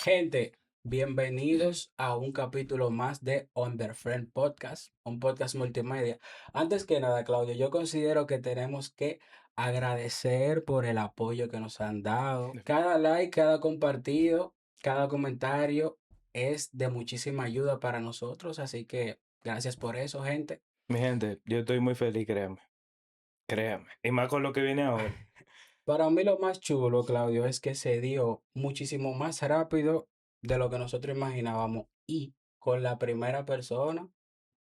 Gente, bienvenidos a un capítulo más de On the Friend Podcast, un podcast multimedia. Antes que nada, Claudio, yo considero que tenemos que agradecer por el apoyo que nos han dado. Cada like, cada compartido, cada comentario es de muchísima ayuda para nosotros, así que gracias por eso, gente. Mi gente, yo estoy muy feliz, créeme. Créeme. Y más con lo que viene ahora. Para mí lo más chulo, Claudio, es que se dio muchísimo más rápido de lo que nosotros imaginábamos y con la primera persona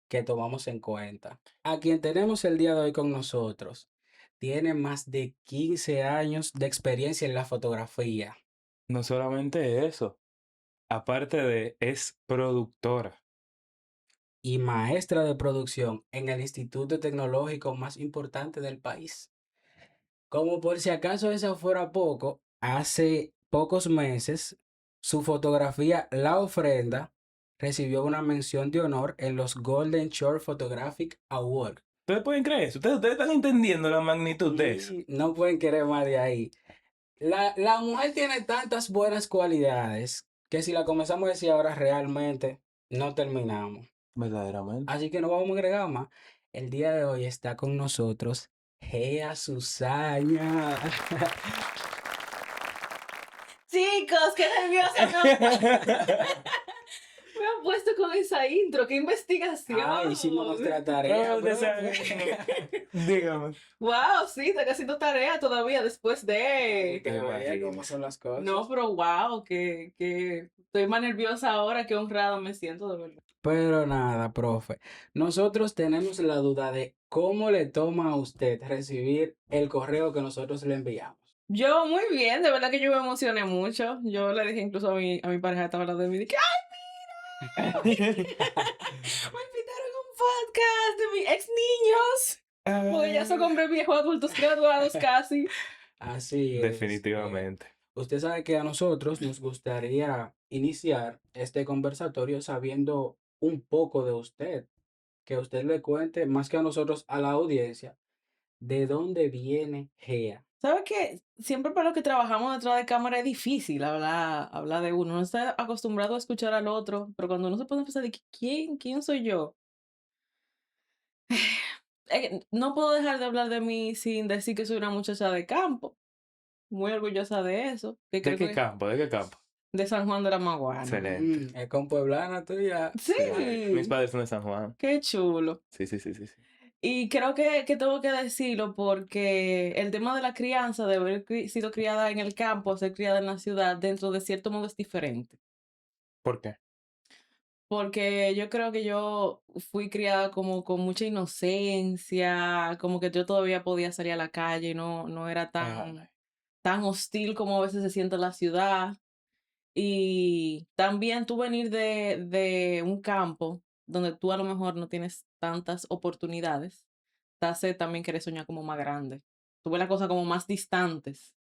que tomamos en cuenta. A quien tenemos el día de hoy con nosotros, tiene más de 15 años de experiencia en la fotografía No solamente eso, aparte de, es productora. y maestra de producción en el instituto tecnológico más importante del país. Como por si acaso eso fuera poco, hace pocos meses su fotografía La Ofrenda recibió una mención de honor en los Golden Shore Photographic Awards. ¿Ustedes pueden creer eso? ¿Ustedes están entendiendo la magnitud de eso? Y no pueden querer más de ahí. La mujer tiene tantas buenas cualidades que si la comenzamos a decir ahora realmente no terminamos. Verdaderamente. Así que no vamos a agregar más. El día de hoy está con nosotros Gea Susaña. Chicos, qué nerviosa. Me han puesto con esa intro, qué investigación. Hicimos nuestra tarea, No, ustedes saben. profe. Dígame. Wow, sí, estoy haciendo tarea todavía después de. Que Me vea imagino. cómo son las cosas. No, pero wow, que estoy más nerviosa ahora, qué honrada me siento de verdad. Pero nada, profe. Nosotros tenemos la duda de cómo le toma a usted recibir el correo que nosotros le enviamos. Yo muy bien, de verdad que yo me emocioné mucho. Yo le dije incluso a mi pareja, estaba hablando de mí, de que ¡ay, mira! Me invitaron a un podcast de mis ex niños. Porque ya son hombres viejos, adultos, graduados casi. Así es. Definitivamente. Usted sabe que a nosotros nos gustaría iniciar este conversatorio sabiendo un poco de usted, que usted le cuente más que a nosotros, a la audiencia, de dónde viene Gea. ¿Sabes qué? Siempre para los que trabajamos detrás de cámara es difícil hablar de uno. Uno está acostumbrado a escuchar al otro, pero cuando uno se pone a pensar de que, quién soy yo, no puedo dejar de hablar de mí sin decir que soy una muchacha de campo. Muy orgullosa de eso. Que ¿De creo qué que campo? ¿De qué campo? de San Juan de la Maguana. Excelente. Es con Pueblana tuya. Sí, Mis padres son de San Juan. qué chulo. Sí. Y creo que tengo que decirlo porque el tema de la crianza, de haber sido criada en el campo, ser criada en la ciudad, dentro de cierto modo es diferente. ¿Por qué? Porque yo creo que yo fui criada como con mucha inocencia, como que yo todavía podía salir a la calle y no era Ay. tan hostil como a veces se siente en la ciudad. Y también tú venir de un campo donde tú a lo mejor no tienes tantas oportunidades, te hace también querer soñar como más grande. Tú ves las cosas como más distantes.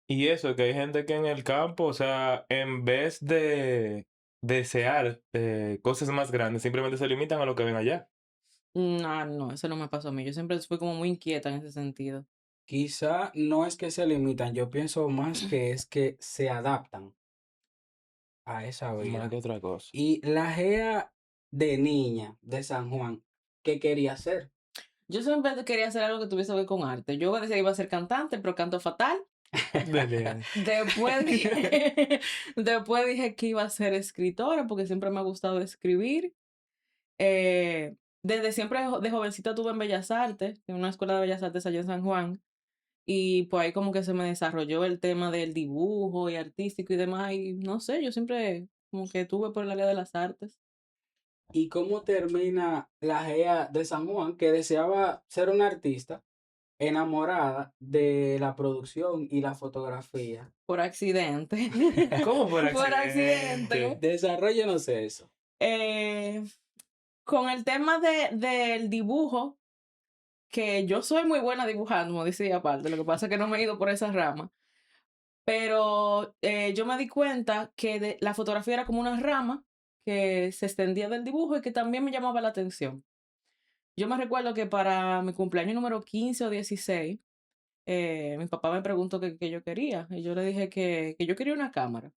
Y eso, que hay gente que en el campo, o sea, en vez de desear cosas más grandes, simplemente se limitan a lo que ven allá. No, eso no me pasó a mí. Yo siempre fui como muy inquieta en ese sentido. Quizá no es que se limitan, yo pienso más que es que se adaptan a esa Más que vida. otra cosa. Y la Gea de niña de San Juan, ¿qué quería hacer? Yo siempre quería hacer algo que tuviese que ver con arte. Yo decía que iba a ser cantante, pero canto fatal. Dele. Después dije, después dije que iba a ser escritora porque siempre me ha gustado escribir. Desde siempre de jovencita estuve en Bellas Artes, en una escuela de Bellas Artes allá en San Juan. Y pues ahí como que se me desarrolló el tema del dibujo y artístico y demás. Y no sé, yo siempre como que estuve por el área de las artes. ¿Y cómo termina la Gea de San Juan que deseaba ser una artista enamorada de la producción y la fotografía? Por accidente. ¿Cómo por Por accidente? accidente. Desarrollenos eso. Eh, con el tema del dibujo, que yo soy muy buena dibujando, como decía aparte, lo que pasa es que no me he ido por esa rama, pero yo me di cuenta que la fotografía era como una rama que se extendía del dibujo y que también me llamaba la atención. Yo me recuerdo que para mi cumpleaños número 15 o 16, mi papá me preguntó qué yo quería y yo le dije que yo quería una cámara.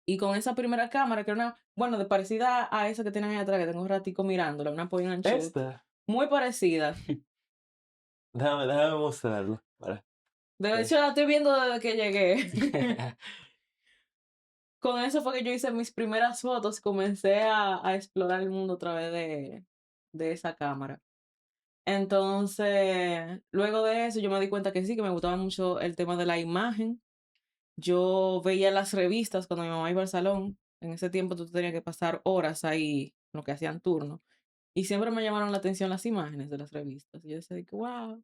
Y con esa primera cámara, que era una, bueno, de parecida a esa que tienen ahí atrás, que tengo un ratico mirándola, una point and shoot, Esta. muy parecida. Déjame mostrarlo. De hecho, la estoy viendo desde que llegué. Con eso fue que yo hice mis primeras fotos y comencé a explorar el mundo a través de esa cámara. Entonces, luego de eso, yo me di cuenta que sí, que me gustaba mucho el tema de la imagen. Yo veía las revistas cuando mi mamá iba al salón. En ese tiempo tú tenías que pasar horas ahí, lo que hacían turno. Y siempre me llamaron la atención las imágenes de las revistas. Y yo decía, wow.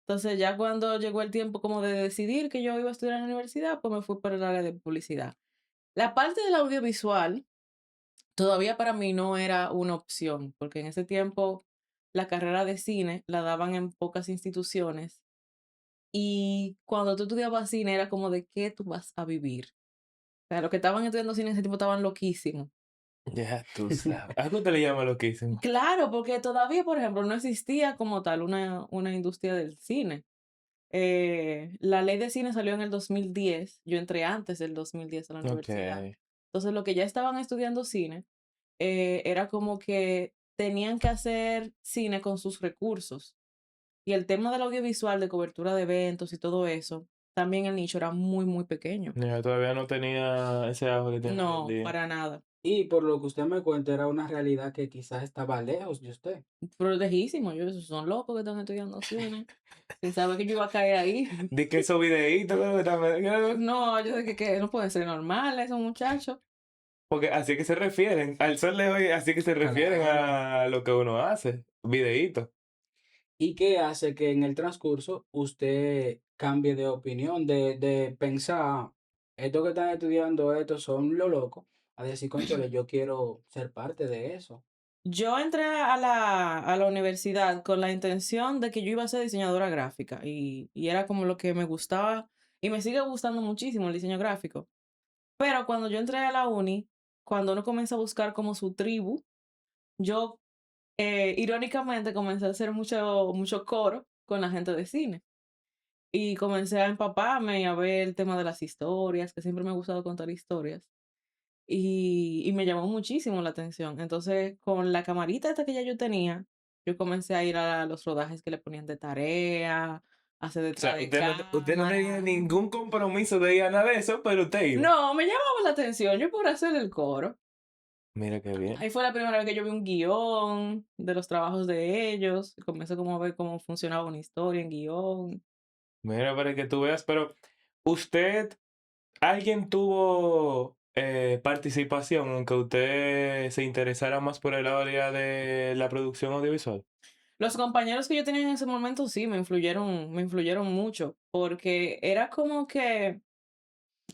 Entonces, ya cuando llegó el tiempo como de decidir que yo iba a estudiar en la universidad, pues me fui por el área de publicidad. La parte del audiovisual todavía para mí no era una opción, porque en ese tiempo la carrera de cine la daban en pocas instituciones y cuando tú estudiabas cine era como de qué tú vas a vivir. O sea, los que estaban estudiando cine en ese tiempo estaban loquísimos. Ya tú sabes. ¿A qué te le llama loquísimo? Claro, porque todavía, por ejemplo, no existía como tal una industria del cine. La ley de cine salió en el 2010, yo entré antes del 2010 a la Ok. universidad. Entonces, los que ya estaban estudiando cine, era como que tenían que hacer cine con sus recursos. Y el tema del audiovisual, de cobertura de eventos y todo eso, también el nicho era muy, muy pequeño. Yo todavía no tenía ese auge que tiene hoy en No, día. para nada. Y por lo que usted me cuenta, era una realidad que quizás estaba lejos de usted. Protejísimo. Yo, esos son locos que están estudiando cine. Sin saber que yo iba a caer ahí. Di que esos videitos que están. No, yo dije que no puede ser normal esos muchachos. Porque así que se refieren. Al sol de hoy, así que se refieren Claro. a lo que uno hace. Videitos. ¿Y qué hace que en el transcurso usted cambie de opinión, de pensar, estos que están estudiando esto son lo loco, a decir, cónchale, yo quiero ser parte de eso? Yo entré a la universidad con la intención de que yo iba a ser diseñadora gráfica y era como lo que me gustaba y me sigue gustando muchísimo el diseño gráfico. Pero cuando yo entré a la uni, cuando uno comienza a buscar como su tribu, yo irónicamente comencé a hacer mucho coro con la gente de cine y comencé a empaparme y a ver el tema de las historias, que siempre me ha gustado contar historias. Y me llamó muchísimo la atención. Entonces, con la camarita esta que ya yo tenía, yo comencé a ir a los rodajes que le ponían de tarea, a hacer O detrás sea, de usted no tenía cámara. ningún compromiso de ir a nada de eso, pero usted iba. No, me llamaba la atención, yo por hacer el coro. Mira qué bien. Ahí fue la primera vez que yo vi un guión de los trabajos de ellos. Y comencé como a ver cómo funcionaba una historia en guión. Mira, para que tú veas, pero usted, ¿alguien tuvo participación en que usted se interesara más por el área de la producción audiovisual? Los compañeros que yo tenía en ese momento sí me influyeron mucho, porque era como que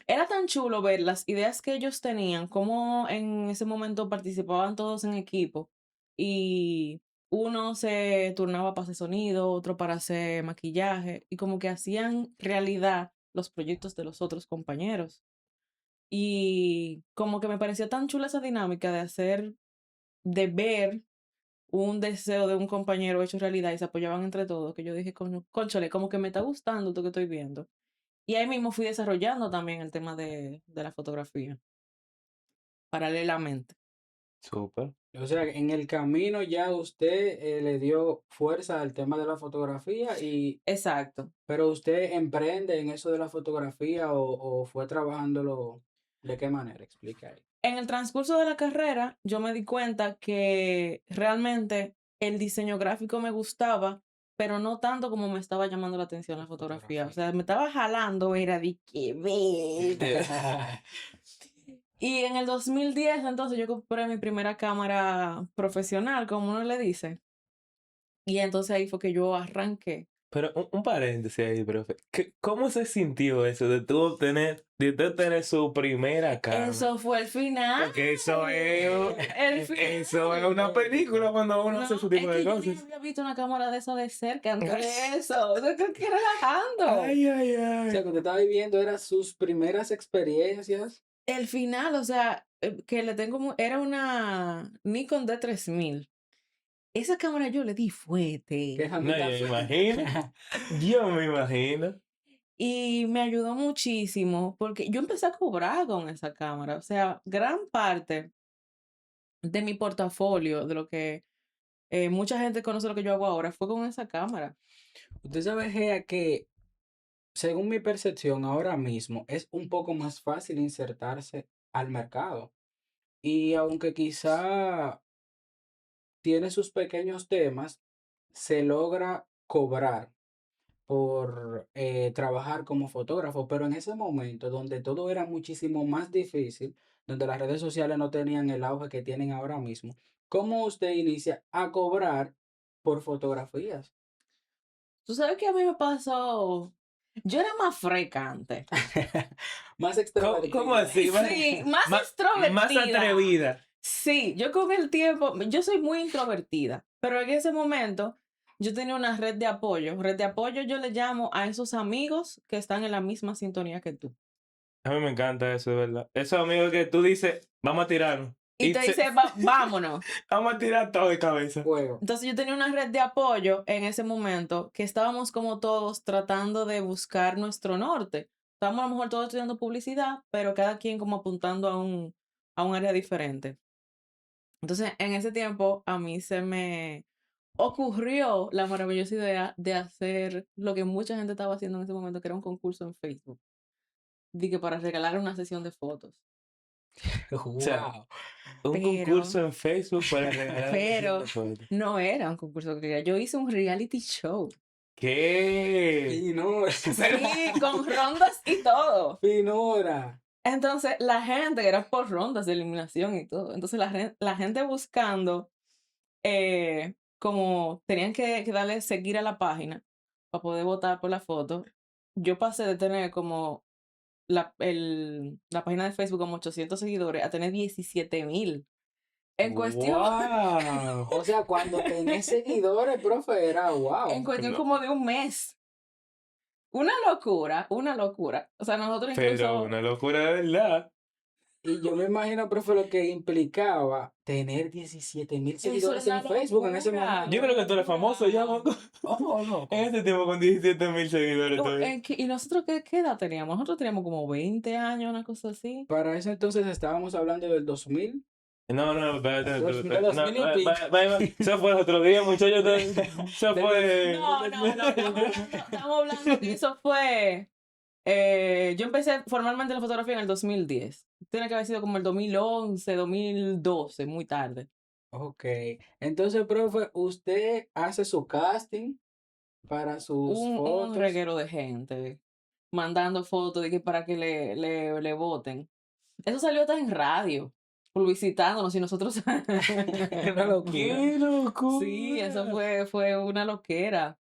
era tan chulo ver las ideas que ellos tenían, cómo en ese momento participaban todos en equipo y uno se turnaba para hacer sonido, otro para hacer maquillaje y como que hacían realidad los proyectos de los otros compañeros. Y como que me pareció tan chula esa dinámica de hacer, de ver un deseo de un compañero hecho realidad y se apoyaban entre todos, que yo dije, cónchale, como que me está gustando esto que estoy viendo. Y ahí mismo fui desarrollando también el tema de la fotografía, paralelamente. Súper. O sea, en el camino ya usted le dio fuerza al tema de la fotografía Exacto. pero usted emprende en eso de la fotografía o fue trabajándolo, ¿de qué manera? Explica ahí. En el transcurso de la carrera, yo me di cuenta que realmente el diseño gráfico me gustaba, pero no tanto como me estaba llamando la atención la La fotografía. O fotografía. sea, me estaba jalando, era de que ver. Y en el 2010, entonces, yo compré mi primera cámara profesional, como uno le dice. Y entonces ahí fue que yo arranqué. Pero un paréntesis ahí, profe. ¿Cómo se sintió eso de tú obtener su primera cámara? Eso fue el final. Porque eso El eso es una final. película cuando uno hace No, ese es tipo de que yo ni cosas. había visto una cámara de esa de cerca antes de eso. O sea, creo que relajando. Ay, ay, O sea, ay. que usted estaba viviendo eran sus primeras experiencias. El final, o sea, que le tengo, era una Nikon D3000. Esa cámara yo le di Que fuerte. es a No, mitad yo me fue. imagino. Yo me imagino. Y me ayudó muchísimo porque yo empecé a cobrar con esa cámara. O sea, gran parte de mi portafolio, de lo que mucha gente conoce lo que yo hago ahora, fue con esa cámara. Usted sabe, Gea, que según mi percepción ahora mismo es un poco más fácil insertarse al mercado. Y aunque quizá tiene sus pequeños temas, se logra cobrar por trabajar como fotógrafo, pero en ese momento donde todo era muchísimo más difícil, donde las redes sociales no tenían el auge que tienen ahora mismo, ¿cómo usted inicia a cobrar por fotografías? Tú sabes que a mí me pasó, yo era más frecante. Más ¿Cómo extrovertida. así? Sí, más Más extrovertida. atrevida. Sí, yo con el tiempo, yo soy muy introvertida, pero en ese momento yo tenía una red de apoyo. Red de apoyo yo le llamo a esos amigos que están en la misma sintonía que tú. A mí me encanta eso, de verdad. Esos amigos que tú dices, vamos a tirarnos. Y te dice, vámonos. Vamos a tirar todo de cabeza. Juego. Entonces yo tenía una red de apoyo en ese momento que estábamos como todos tratando de buscar nuestro norte. Estábamos a lo mejor todos estudiando publicidad, pero cada quien como apuntando a un área diferente. Entonces en ese tiempo a mí se me ocurrió la maravillosa idea de hacer lo que mucha gente estaba haciendo en ese momento, que era un concurso en Facebook. Dije para regalar una sesión de fotos. O sea, Wow. un Pero, concurso en Facebook para regalar una sesión de pero fotos. no era un concurso que quería. Yo hice un reality show. ¿Qué? Finura. Sí, con rondas y todo. Finura. Entonces, la gente era por rondas de eliminación y todo. Entonces, la gente buscando, como tenían que darle seguir a la página para poder votar por la foto. Yo pasé de tener como la página de Facebook como 800 seguidores a tener 17,000. En cuestión, ¡Wow! O sea, cuando tenés seguidores, profe, era en wow. cuestión No, como de un mes. Una locura, una locura. O sea, nosotros pero incluso. una locura de verdad. Y yo me imagino, profe, lo que implicaba tener 17.000 Eso era seguidores una en Facebook en ese locura, momento. Yo creo que tú eres famoso ya, locura. loco. Oh, loco. En ese tiempo con 17.000 seguidores todavía. ¿Y nosotros qué edad teníamos? Nosotros teníamos como 20 años, una cosa así. Para eso entonces estábamos hablando del 2000. No, espérate, De 2000 y pico. Eso fue otro día, muchachos. Eso Del fue. No, estamos hablando que eso fue. Yo empecé formalmente la fotografía en el 2010. Tiene que haber sido como el 2011, 2012, muy tarde. Ok. Entonces, profe, usted hace su casting para sus Un fotos. reguero de gente mandando fotos de que para que le voten. Eso salió hasta en radio, publicitándonos y nosotros. Una locura. ¡Qué Sí, eso locura! fue una loquera.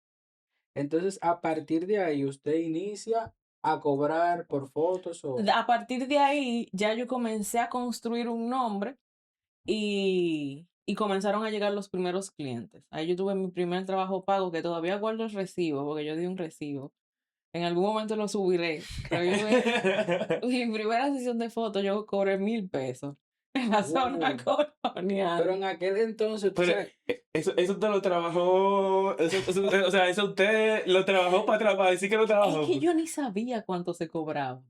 Entonces, a partir de ahí, usted inicia a cobrar por fotos o... A partir de ahí, ya yo comencé a construir un nombre y comenzaron a llegar los primeros clientes. Ahí yo tuve mi primer trabajo pago, que todavía guardo el recibo, porque yo di un recibo. En algún momento lo subiré. Pero mi primera sesión de fotos yo cobré 1,000 pesos en la zona colonial. Pero en aquel entonces, tú Pero sabes, eso te lo trabajó. O sea, eso usted lo trabajó para decir que lo Es trabajó. que yo ni sabía cuánto se cobraba.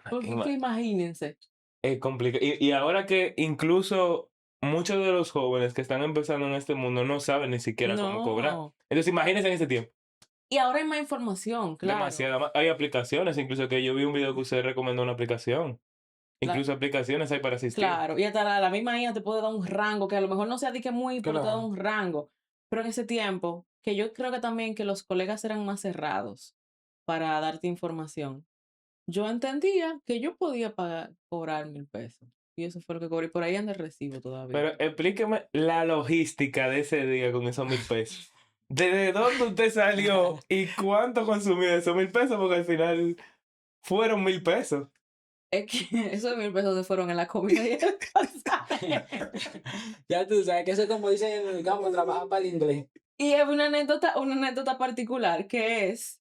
Porque que imagínense. Es complicado. Y ahora que incluso muchos de los jóvenes que están empezando en este mundo no saben ni siquiera cómo cobrar. No. Entonces, imagínense en ese tiempo. Y ahora hay más información, claro. Demasiada más. Hay aplicaciones, incluso que yo vi un video que usted recomendó una aplicación. Incluso aplicaciones hay para asistir. Claro, y hasta la misma IA te puede dar un rango, que a lo mejor no sea de que muy, pero te da claro. un rango. Pero en ese tiempo, que yo creo que también que los colegas eran más cerrados para darte información. Yo entendía que yo podía cobrar 1,000 pesos. Y eso fue lo que cobré. Y por ahí anda el recibo todavía. Pero explíqueme la logística de ese día con esos 1,000 pesos. ¿Desde dónde usted salió y cuánto consumió de esos 1,000 pesos? Porque al final fueron 1,000 pesos. Es que esos 1,000 pesos se fueron en la comida y el pasaje. Ya tú sabes que eso es como dicen en el campo, trabaja para el inglés. Y es una anécdota particular que es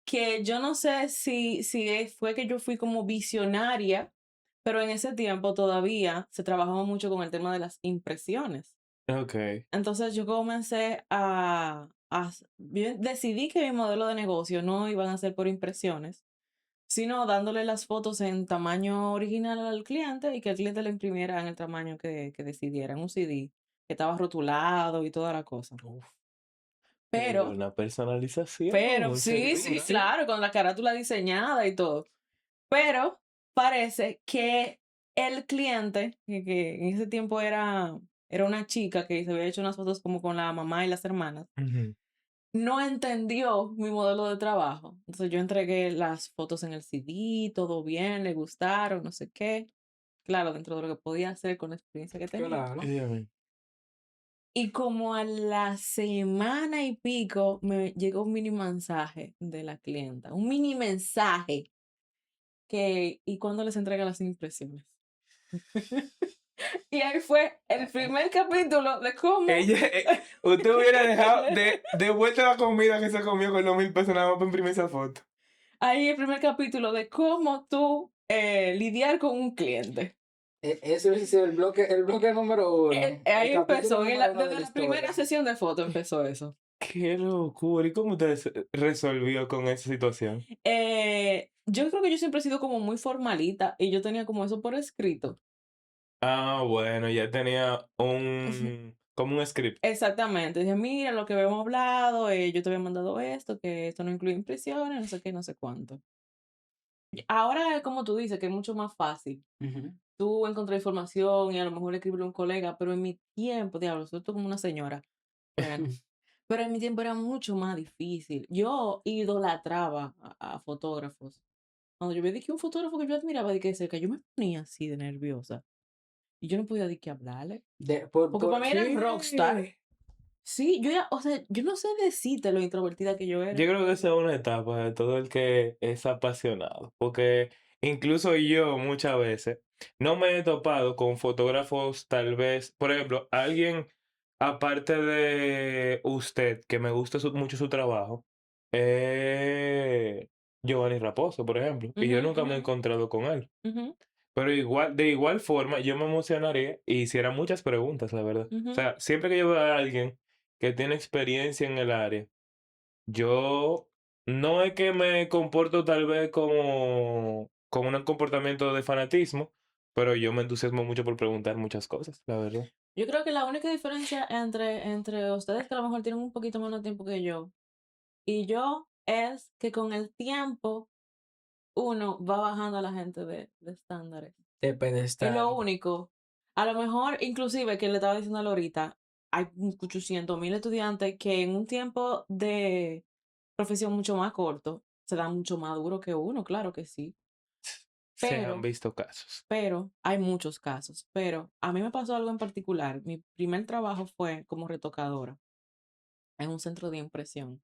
que yo no sé si fue que yo fui como visionaria, pero en ese tiempo todavía se trabajaba mucho con el tema de las impresiones. Ok. Entonces yo comencé yo decidí que mi modelo de negocio no iban a ser por impresiones, sino dándole las fotos en tamaño original al cliente y que el cliente le imprimiera en el tamaño que decidiera, en un CD, que estaba rotulado y toda la cosa. Uf, Pero, Una personalización, pero, un sí, sí, servicio. claro, con la carátula diseñada y todo. Pero parece que el cliente, que en ese tiempo era una chica que se había hecho unas fotos como con la mamá y las hermanas, Ujú. no entendió mi modelo de trabajo. Entonces yo entregué las fotos en el CD, todo bien, le gustaron, no sé qué. Claro, dentro de lo que podía hacer con la experiencia que tenía. claro. Dígame. Y como a la semana y pico me llegó un mini mensaje de la clienta, un mini mensaje ¿y cuándo les entrega las impresiones? Y ahí fue el primer capítulo de cómo Usted hubiera dejado de vuelta la comida que se comió con los 1,000 pesos nada más para imprimir esa foto. ahí el primer capítulo de cómo tú lidiar con un cliente. Ese hubiese sido el bloque número uno. El Ahí capítulo empezó, número uno de desde la la primera historia. sesión de fotos empezó eso. Qué locura. ¿Y cómo usted resolvió con esa situación? Yo creo que yo siempre he sido como muy formalita y yo tenía como eso por escrito. Ah, bueno, ya tenía como un script. Exactamente. Dije, mira lo que habíamos hablado, yo te había mandado esto, que esto no incluye impresiones, no sé qué, no sé cuánto. Ahora, como tú dices, que es mucho más fácil. Ujú. Tú encontrar información y a lo mejor escribirle a un colega, pero en mi tiempo, diablo, soy como una señora. Bueno, pero en mi tiempo era mucho más difícil. Yo idolatraba a fotógrafos. Cuando yo veía que un fotógrafo que yo admiraba de que cerca, yo me ponía así de nerviosa. Y yo no podía de que hablarle. Porque para mí eran rockstar. ¿Qué? Sí, yo ya, o sea, yo no sé decirte lo introvertida que yo Yo era. creo que esa es una etapa de todo el que es apasionado, porque incluso yo muchas veces no me he topado con fotógrafos tal vez, por ejemplo, alguien aparte de usted, que me gusta mucho su trabajo, Giovanni Raposo, por ejemplo, y yo Ujú, nunca me he ujú, encontrado con él. ujú, Pero igual, de igual forma, yo me emocionaría y hiciera muchas preguntas, la verdad. O ujú. sea, siempre que yo veo a alguien que tiene experiencia en el área, yo no es que me comporto tal vez como un comportamiento de fanatismo, pero yo me entusiasmo mucho por preguntar muchas cosas, la verdad. Yo creo que la única diferencia entre ustedes que a lo mejor tienen un poquito menos tiempo que yo y yo es que con el tiempo uno va bajando a la gente de estándares. De Es lo pedestal. único. A lo mejor, inclusive, que le estaba diciendo ahorita, hay 800.000 estudiantes que en un tiempo de profesión mucho más corto se dan mucho más duro que uno, claro que sí. Se han Pero, visto casos. pero, hay muchos casos. Pero a mí me pasó algo en particular. Mi primer trabajo fue como retocadora en un centro de impresión.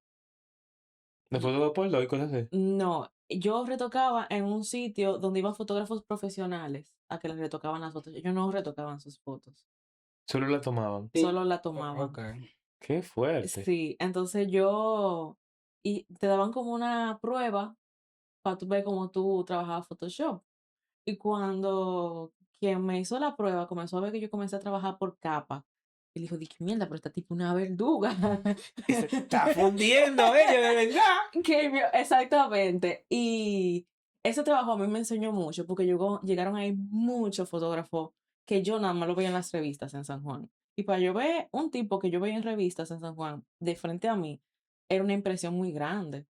De fotos de Polo y cosas así. No, yo retocaba en un sitio donde iban fotógrafos profesionales a que les retocaban las fotos. Ellos no retocaban sus fotos, Solo la tomaban. Sí. solo la Ok. tomaban. Qué fuerte. Sí, entonces y te daban como una prueba para tú ver cómo tú trabajabas Photoshop. Y cuando quien me hizo la prueba comenzó a ver que yo comencé a trabajar por capa, y dijo, dije, mierda, pero está tipo una verduga. Y se está fundiendo ella, de verdad. Exactamente. Y ese trabajo a mí me enseñó mucho porque llegaron ahí muchos fotógrafos que yo nada más lo veía en las revistas en San Juan. Y para yo ver un tipo que yo veía en revistas en San Juan de frente a mí, era una impresión muy grande.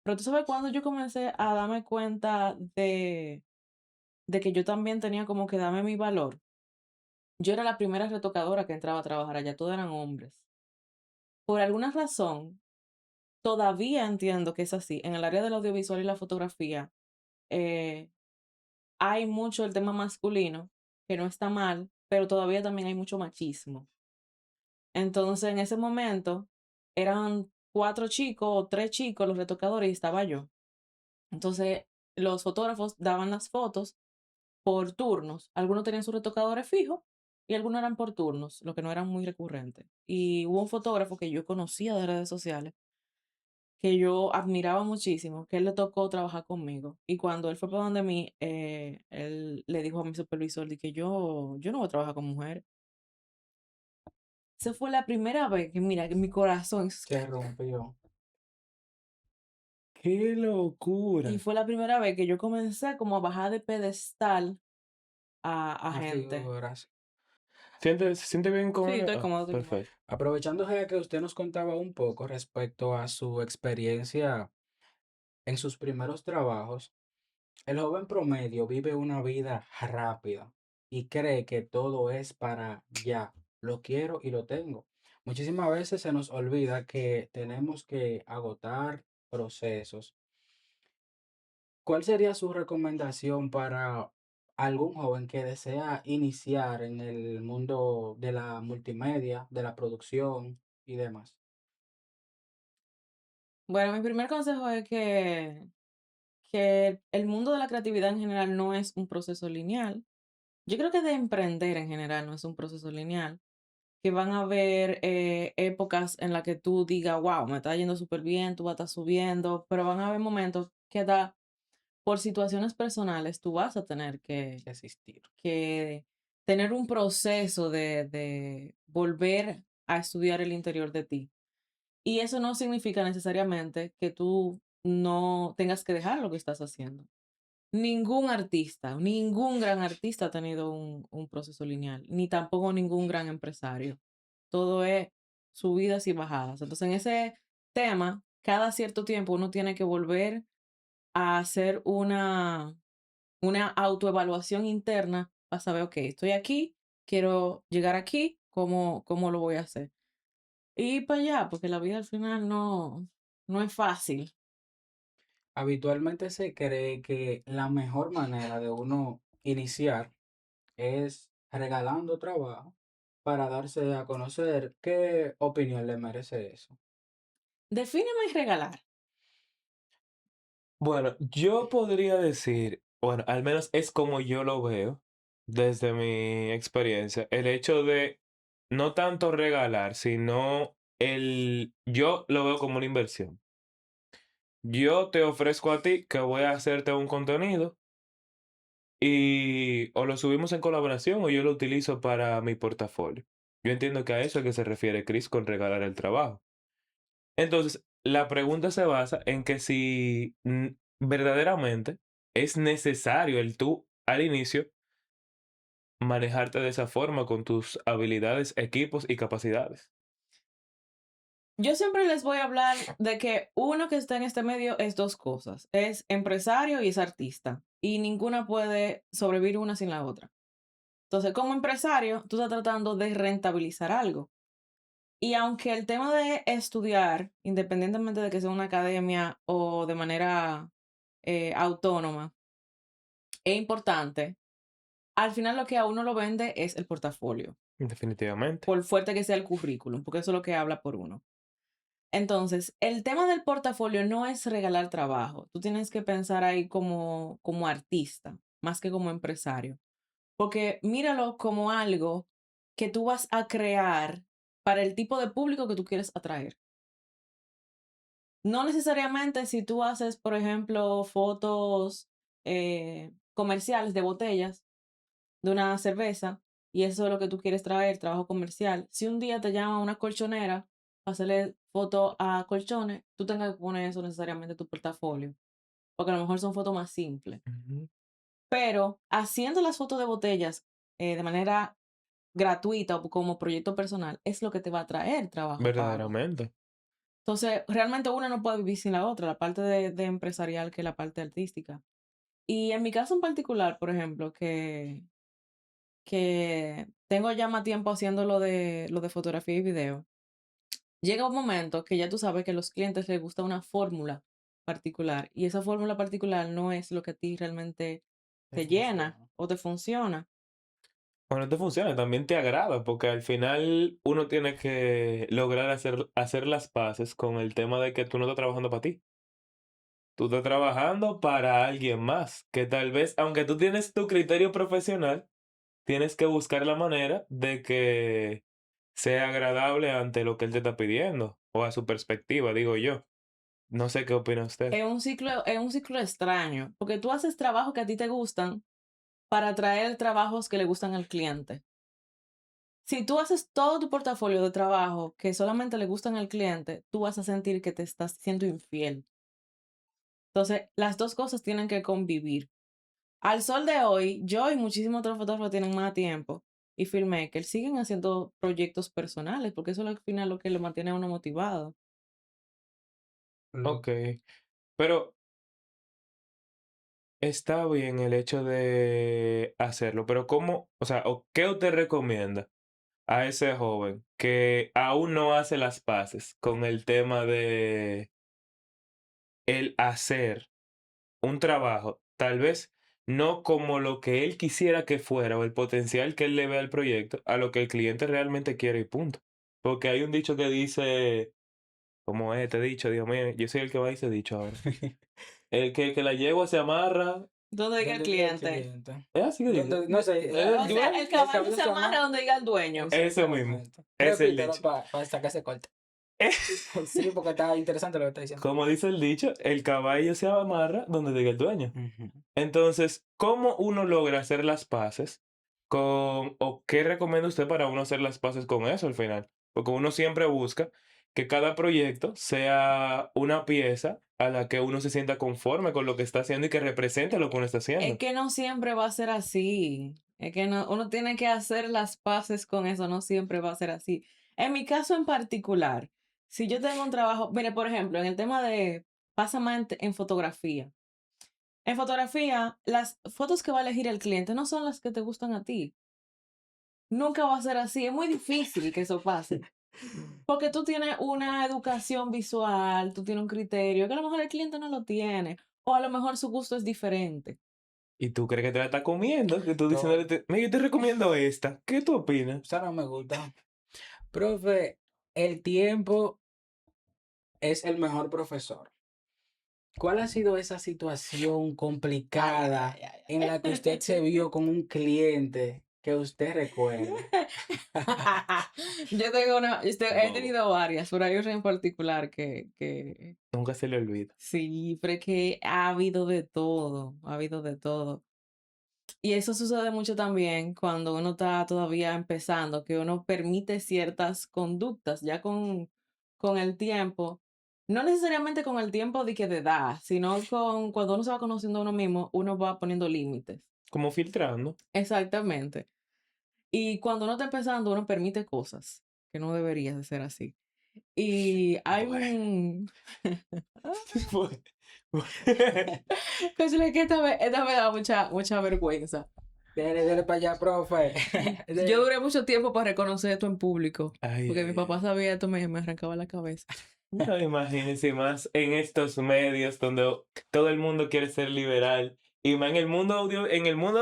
Pero tú sabes cuando yo comencé a darme cuenta de que yo también tenía como que darme mi valor. Yo era la primera retocadora que entraba a trabajar allá, todos eran hombres. Por alguna razón, todavía entiendo que es así. En el área del audiovisual y la fotografía, eh, hay mucho el tema masculino, que no está mal, pero todavía también hay mucho machismo. Entonces, en ese momento, eran 4 chicos o 3 chicos los retocadores y estaba yo. Entonces, los fotógrafos daban las fotos por turnos. Algunos tenían sus retocadores fijos y algunos eran por turnos, lo que no era muy recurrente. Y hubo un fotógrafo que yo conocía de redes sociales que yo admiraba muchísimo, que él le tocó trabajar conmigo. Y cuando él fue para donde mí, él le dijo a mi supervisor de que yo no voy a trabajar con mujeres. esa fue la primera vez que, mira, que mi corazón, Se rompió. ¡Qué y locura! fue la primera vez que yo comencé como a bajar de pedestal a A gente. figuras. ¿Se siente bien con Sí, él? estoy Ah, cómodo, estoy cómodo. perfecto. Aprovechando ya que usted nos contaba un poco respecto a su experiencia en sus primeros trabajos, el joven promedio vive una vida rápida y cree que todo es para ya. Lo quiero y lo tengo. Muchísimas veces se nos olvida que tenemos que agotar procesos. ¿Cuál sería su recomendación para algún joven que desea iniciar en el mundo de la multimedia, de la producción y demás? Bueno, mi primer consejo es que el mundo de la creatividad en general no es un proceso lineal. Yo creo que de emprender en general no es un proceso lineal, que van a haber épocas en las que tú digas, wow, me está yendo súper bien, tú vas a estar subiendo, pero van a haber momentos que por situaciones personales tú vas a tener Que existir. que tener un proceso de volver a estudiar el interior de ti. Y eso no significa necesariamente que tú no tengas que dejar lo que estás haciendo. Ningún artista, ningún gran artista ha tenido un proceso lineal, ni tampoco ningún gran empresario. Todo es subidas y bajadas. Entonces, en ese tema, cada cierto tiempo uno tiene que volver a hacer una autoevaluación interna para saber, ok, estoy aquí, quiero llegar aquí, ¿cómo lo voy a hacer? Y para allá, porque la vida al final no es fácil. Habitualmente se cree que la mejor manera de uno iniciar es regalando trabajo para darse a conocer. ¿Qué opinión le merece eso? Defíneme y regalar. Bueno, yo podría decir, bueno, al menos es como yo lo veo desde mi experiencia, el hecho de no tanto regalar, sino yo lo veo como una inversión. Yo te ofrezco a ti que voy a hacerte un contenido y o lo subimos en colaboración o yo lo utilizo para mi portafolio. Yo entiendo que a eso es que se refiere Chris con regalar el trabajo. Entonces, la pregunta se basa en que si verdaderamente es necesario el tú al inicio manejarte de esa forma con tus habilidades, equipos y capacidades. Yo siempre les voy a hablar de que uno que está en este medio es dos cosas. Es empresario y es artista. Y ninguna puede sobrevivir una sin la otra. Entonces, como empresario, tú estás tratando de rentabilizar algo. Y aunque el tema de estudiar, independientemente de que sea una academia o de manera autónoma, es importante, al final lo que a uno lo vende es el portafolio, Definitivamente. por fuerte que sea el currículum, porque eso es lo que habla por uno. Entonces, el tema del portafolio no es regalar trabajo. Tú tienes que pensar ahí como artista, más que como empresario. Porque míralo como algo que tú vas a crear para el tipo de público que tú quieres atraer. No necesariamente si tú haces, por ejemplo, fotos comerciales de botellas de una cerveza y eso es lo que tú quieres traer, trabajo comercial. Si un día te llama una colchonera para hacerle foto a colchones, tú tengas que poner eso necesariamente en tu portafolio, porque a lo mejor son fotos más simples. Ujú. Pero haciendo las fotos de botellas de manera gratuita o como proyecto personal es lo que te va a traer trabajo pago. Verdaderamente. Entonces, realmente una no puede vivir sin la otra, la parte de empresarial que la parte artística. Y en mi caso en particular, por ejemplo, que tengo ya más tiempo haciendo lo de fotografía y video, llega un momento que ya tú sabes que a los clientes les gusta una fórmula particular y esa fórmula particular no es lo que a ti realmente ¿Qué te llena funciona? o te funciona. O no te funciona, también te agrada, porque al final uno tiene que lograr hacer las paces con el tema de que tú no estás trabajando para ti. Tú estás trabajando para alguien más, que tal vez, aunque tú tienes tu criterio profesional, tienes que buscar la manera de que sea agradable ante lo que él te está pidiendo, o a su perspectiva, digo yo. No sé qué opina usted. Es un ciclo extraño, porque tú haces trabajos que a ti te gustan para traer trabajos que le gustan al cliente. Si tú haces todo tu portafolio de trabajo que solamente le gustan al cliente, tú vas a sentir que te estás siendo infiel. Entonces, las dos cosas tienen que convivir. Al sol de hoy, yo y muchísimos otros fotógrafos tienen más tiempo y filmmakers siguen haciendo proyectos personales porque eso es al final lo que lo mantiene a uno motivado. Lo- Ok. Pero está bien el hecho de hacerlo, pero ¿cómo, o sea, o qué usted recomienda a ese joven que aún no hace las paces con el tema de el hacer un trabajo, tal vez no como lo que él quisiera que fuera o el potencial que él le ve al proyecto, a lo que el cliente realmente quiere y punto? Porque hay un dicho que dice, como es este dicho, Dios mío, yo soy el que va a ese dicho ahora. El que la yegua se amarra. ¿Dónde diga el ¿Dónde vive el cliente? cliente? ¿Es así que dice? No sé, O sea, el el caballo se amarra donde diga el dueño. Eso mismo. Exactamente. Es el Repítelo dicho. para sacar ese corte. Sí, porque está interesante lo que está diciendo. Como dice el dicho, el caballo se amarra donde diga el dueño. Ujú. Entonces, ¿cómo uno logra hacer las paces con, o qué recomienda usted para uno hacer las paces con eso al final? Porque uno siempre busca que cada proyecto sea una pieza a la que uno se sienta conforme con lo que está haciendo y que represente lo que uno está Es haciendo. que no siempre va a ser así. Es que no, uno tiene que hacer las paces con eso, no siempre va a ser así. En mi caso en particular, si yo tengo un trabajo, mire, por ejemplo, en el tema de, pasa más en fotografía. En fotografía, las fotos que va a elegir el cliente no son las que te gustan a ti. Nunca va a ser así. Es muy difícil que eso pase. Porque tú tienes una educación visual, tú tienes un criterio que a lo mejor el cliente no lo tiene. O a lo mejor su gusto es diferente. Y tú crees que te la estás comiendo, que tú Todo. diciéndole, mira, yo te recomiendo esta. ¿Qué tú opinas? Esa no me gusta. Profe, el tiempo es el mejor profesor. ¿Cuál ha sido esa situación Ay, complicada ay, ay, en la que usted se vio con un cliente que usted recuerde? Yo tengo he No, tenido varias, pero hay una en particular que nunca se le olvida. sí, pero es que ha habido de todo, ha habido de todo. Y eso sucede mucho también cuando uno está todavía empezando, que uno permite ciertas conductas ya con el tiempo, no necesariamente con el tiempo de que de edad, sino con cuando uno se va conociendo a uno mismo, uno va poniendo límites. Como filtrando. Exactamente. Y cuando uno está empezando, uno permite cosas que no debería de ser así. Y hay Bueno. un... Bueno. Cónchale, que esta me da mucha vergüenza. Dele para allá, profe. Yo duré mucho tiempo para reconocer esto en público, Ay, porque mi ay, papá ay. sabía esto, me arrancaba la cabeza. No, imagínense más en estos medios donde todo el mundo quiere ser liberal y más en el mundo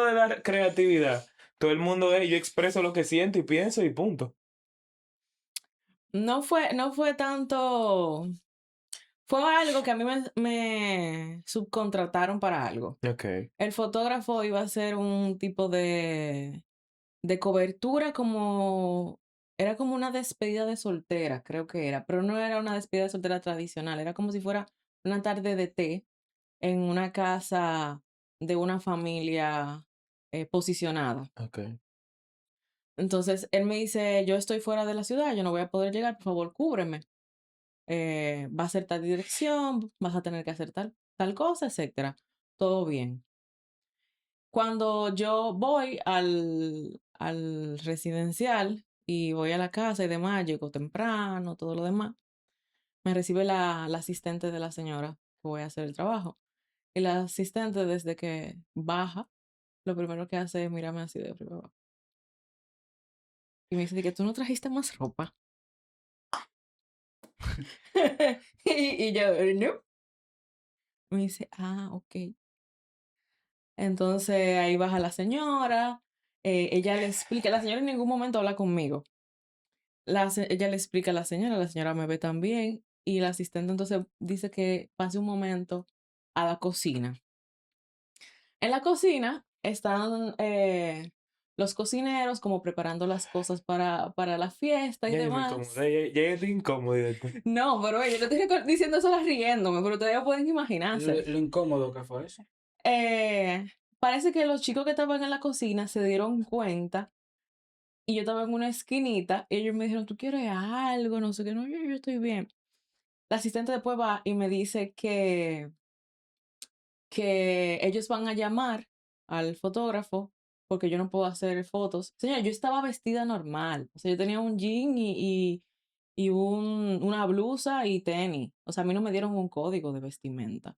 de la creatividad, todo el mundo es yo expreso lo que siento y pienso y punto. No fue tanto, fue algo que a mí me subcontrataron para algo. Ok. El fotógrafo iba a hacer un tipo de cobertura como, era como una despedida de soltera, creo que era, pero no era una despedida de soltera tradicional, era como si fuera una tarde de té en una casa de una familia posicionada. Ok. Entonces él me dice, yo estoy fuera de la ciudad, yo no voy a poder llegar, por favor, cúbreme. Va a ser tal dirección, vas a tener que hacer tal cosa, etcétera. Todo bien. Cuando yo voy al residencial y voy a la casa y demás, llego temprano, todo lo demás, me recibe la asistente de la señora que voy a hacer el trabajo. Y la asistente, desde que baja, lo primero que hace es mirarme así de arriba abajo. Y me dice que tú no trajiste más ropa. y yo, no. Me dice, ah, ok. Entonces ahí baja la señora. Ella le explica, la señora en ningún momento habla conmigo. Ella le explica a la señora me ve también. Y la asistente entonces dice que pase un momento a la cocina. En la cocina están los cocineros como preparando las cosas para la fiesta y Ya yo me incomodé, demás. ya estoy incómodo. No, pero yo no estoy diciendo eso riéndome, pero ustedes pueden imaginarse. Lo incómodo que fue eso. Eh, Parece que los chicos que estaban en la cocina se dieron cuenta y yo estaba en una esquinita y ellos me dijeron, ¿tú quieres algo? No sé qué, no, yo estoy bien. La asistente después va y me dice que ellos van a llamar al fotógrafo porque yo no puedo hacer fotos. Señora, yo estaba vestida normal. O sea, yo tenía un jean y una blusa y tenis. O sea, a mí no me dieron un código de vestimenta.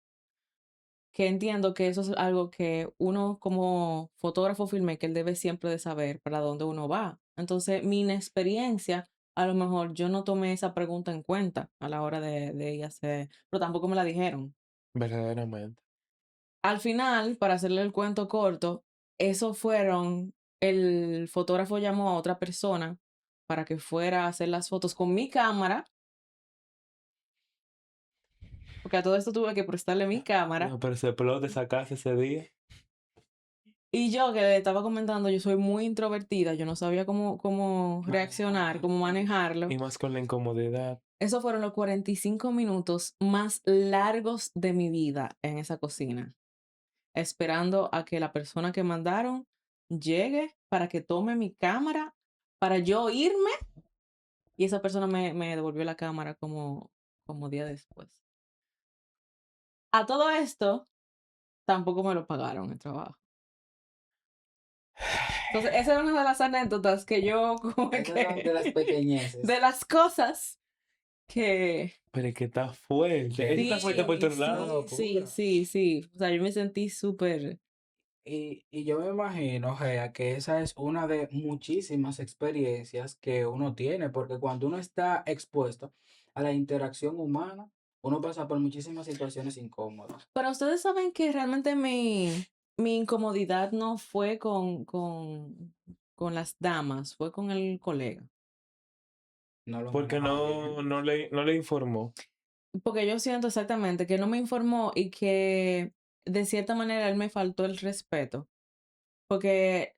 Que entiendo que eso es algo que uno como fotógrafo filmmaker debe siempre de saber para dónde uno va. Entonces, mi inexperiencia, a lo mejor yo no tomé esa pregunta en cuenta a la hora de ir a hacer, pero tampoco me la dijeron. Verdaderamente. Al final, para hacerle el cuento corto, eso fueron, el fotógrafo llamó a otra persona para que fuera a hacer las fotos con mi cámara, porque a todo esto tuve que prestarle mi cámara. No, pero se explota esa casa ese día. Y yo que le estaba comentando, yo soy muy introvertida, yo no sabía cómo reaccionar, cómo manejarlo. Y más con la incomodidad. Esos fueron los 45 minutos más largos de mi vida en esa cocina, esperando a que la persona que mandaron llegue para que tome mi cámara, para yo irme, y esa persona me devolvió la cámara como día después. A todo esto, tampoco me lo pagaron el trabajo. Entonces, esa es una de las anécdotas que yo como Esas son de las que... pequeñeces. de las cosas que... Pero es que está fuerte. Que Eso está fuerte por Sí, todos lados. sí. O sea, yo me sentí súper... Y yo me imagino, Gea, que esa es una de muchísimas experiencias que uno tiene, porque cuando uno está expuesto a la interacción humana, uno pasa por muchísimas situaciones incómodas. Pero ustedes saben que realmente mi incomodidad no fue con las damas, fue con el colega. No lo Porque manejaba bien. no le informó. Porque yo siento exactamente que no me informó y que de cierta manera él me faltó el respeto. Porque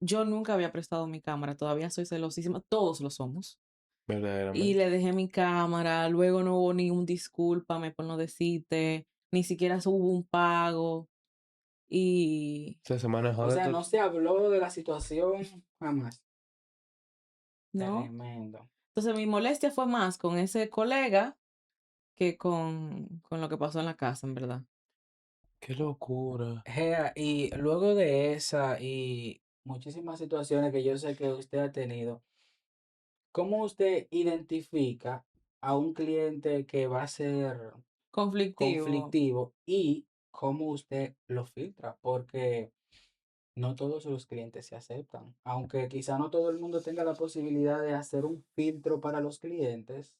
yo nunca había prestado mi cámara, todavía soy celosísima, todos lo somos. Y Verdaderamente. le dejé mi cámara, luego no hubo ni un discúlpame por no decirte, ni siquiera hubo un pago. Y Esa semana O joder. sea, no se habló de la situación jamás. no. Tremendo. Entonces mi molestia fue más con ese colega que con lo que pasó en la casa, en verdad. Qué locura. Gea, y luego de esa y muchísimas situaciones que yo sé que usted ha tenido, ¿cómo usted identifica a un cliente que va a ser Conflictivo. conflictivo y cómo usted lo filtra? Porque no todos los clientes se aceptan. Aunque quizá no todo el mundo tenga la posibilidad de hacer un filtro para los clientes,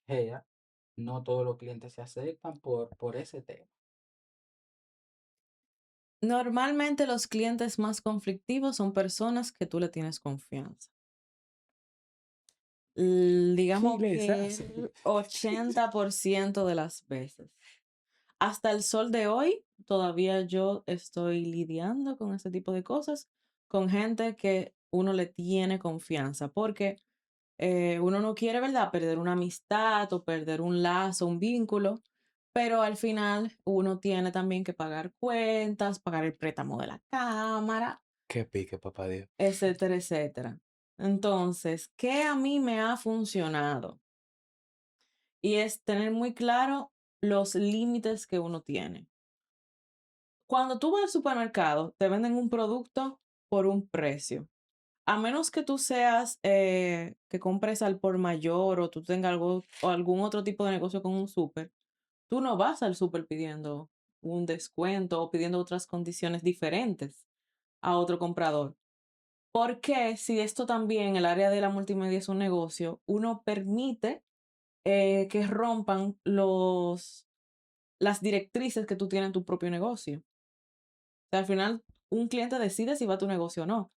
Gea, no todos los clientes se aceptan por ese tema. Normalmente los clientes más conflictivos son personas que tú le tienes confianza. ¿Qué Digamos les que hace? el 80% de las veces. Hasta el sol de hoy, todavía yo estoy lidiando con ese tipo de cosas, con gente que uno le tiene confianza, porque uno no quiere, ¿verdad?, perder una amistad o perder un lazo, un vínculo, pero al final uno tiene también que pagar cuentas, pagar el préstamo de la cámara, Qué pique, papá Dios. etcétera, etcétera. Entonces, ¿qué a mí me ha funcionado? Y es tener muy claro los límites que uno tiene. Cuando tú vas al supermercado, te venden un producto por un precio. A menos que tú seas que compres al por mayor o tú tengas algo o algún otro tipo de negocio con un súper, tú no vas al súper pidiendo un descuento o pidiendo otras condiciones diferentes a otro comprador. Porque si esto también, el área de la multimedia es un negocio, uno permite que rompan las directrices que tú tienes en tu propio negocio. O sea, al final, un cliente decide si va a tu negocio o no.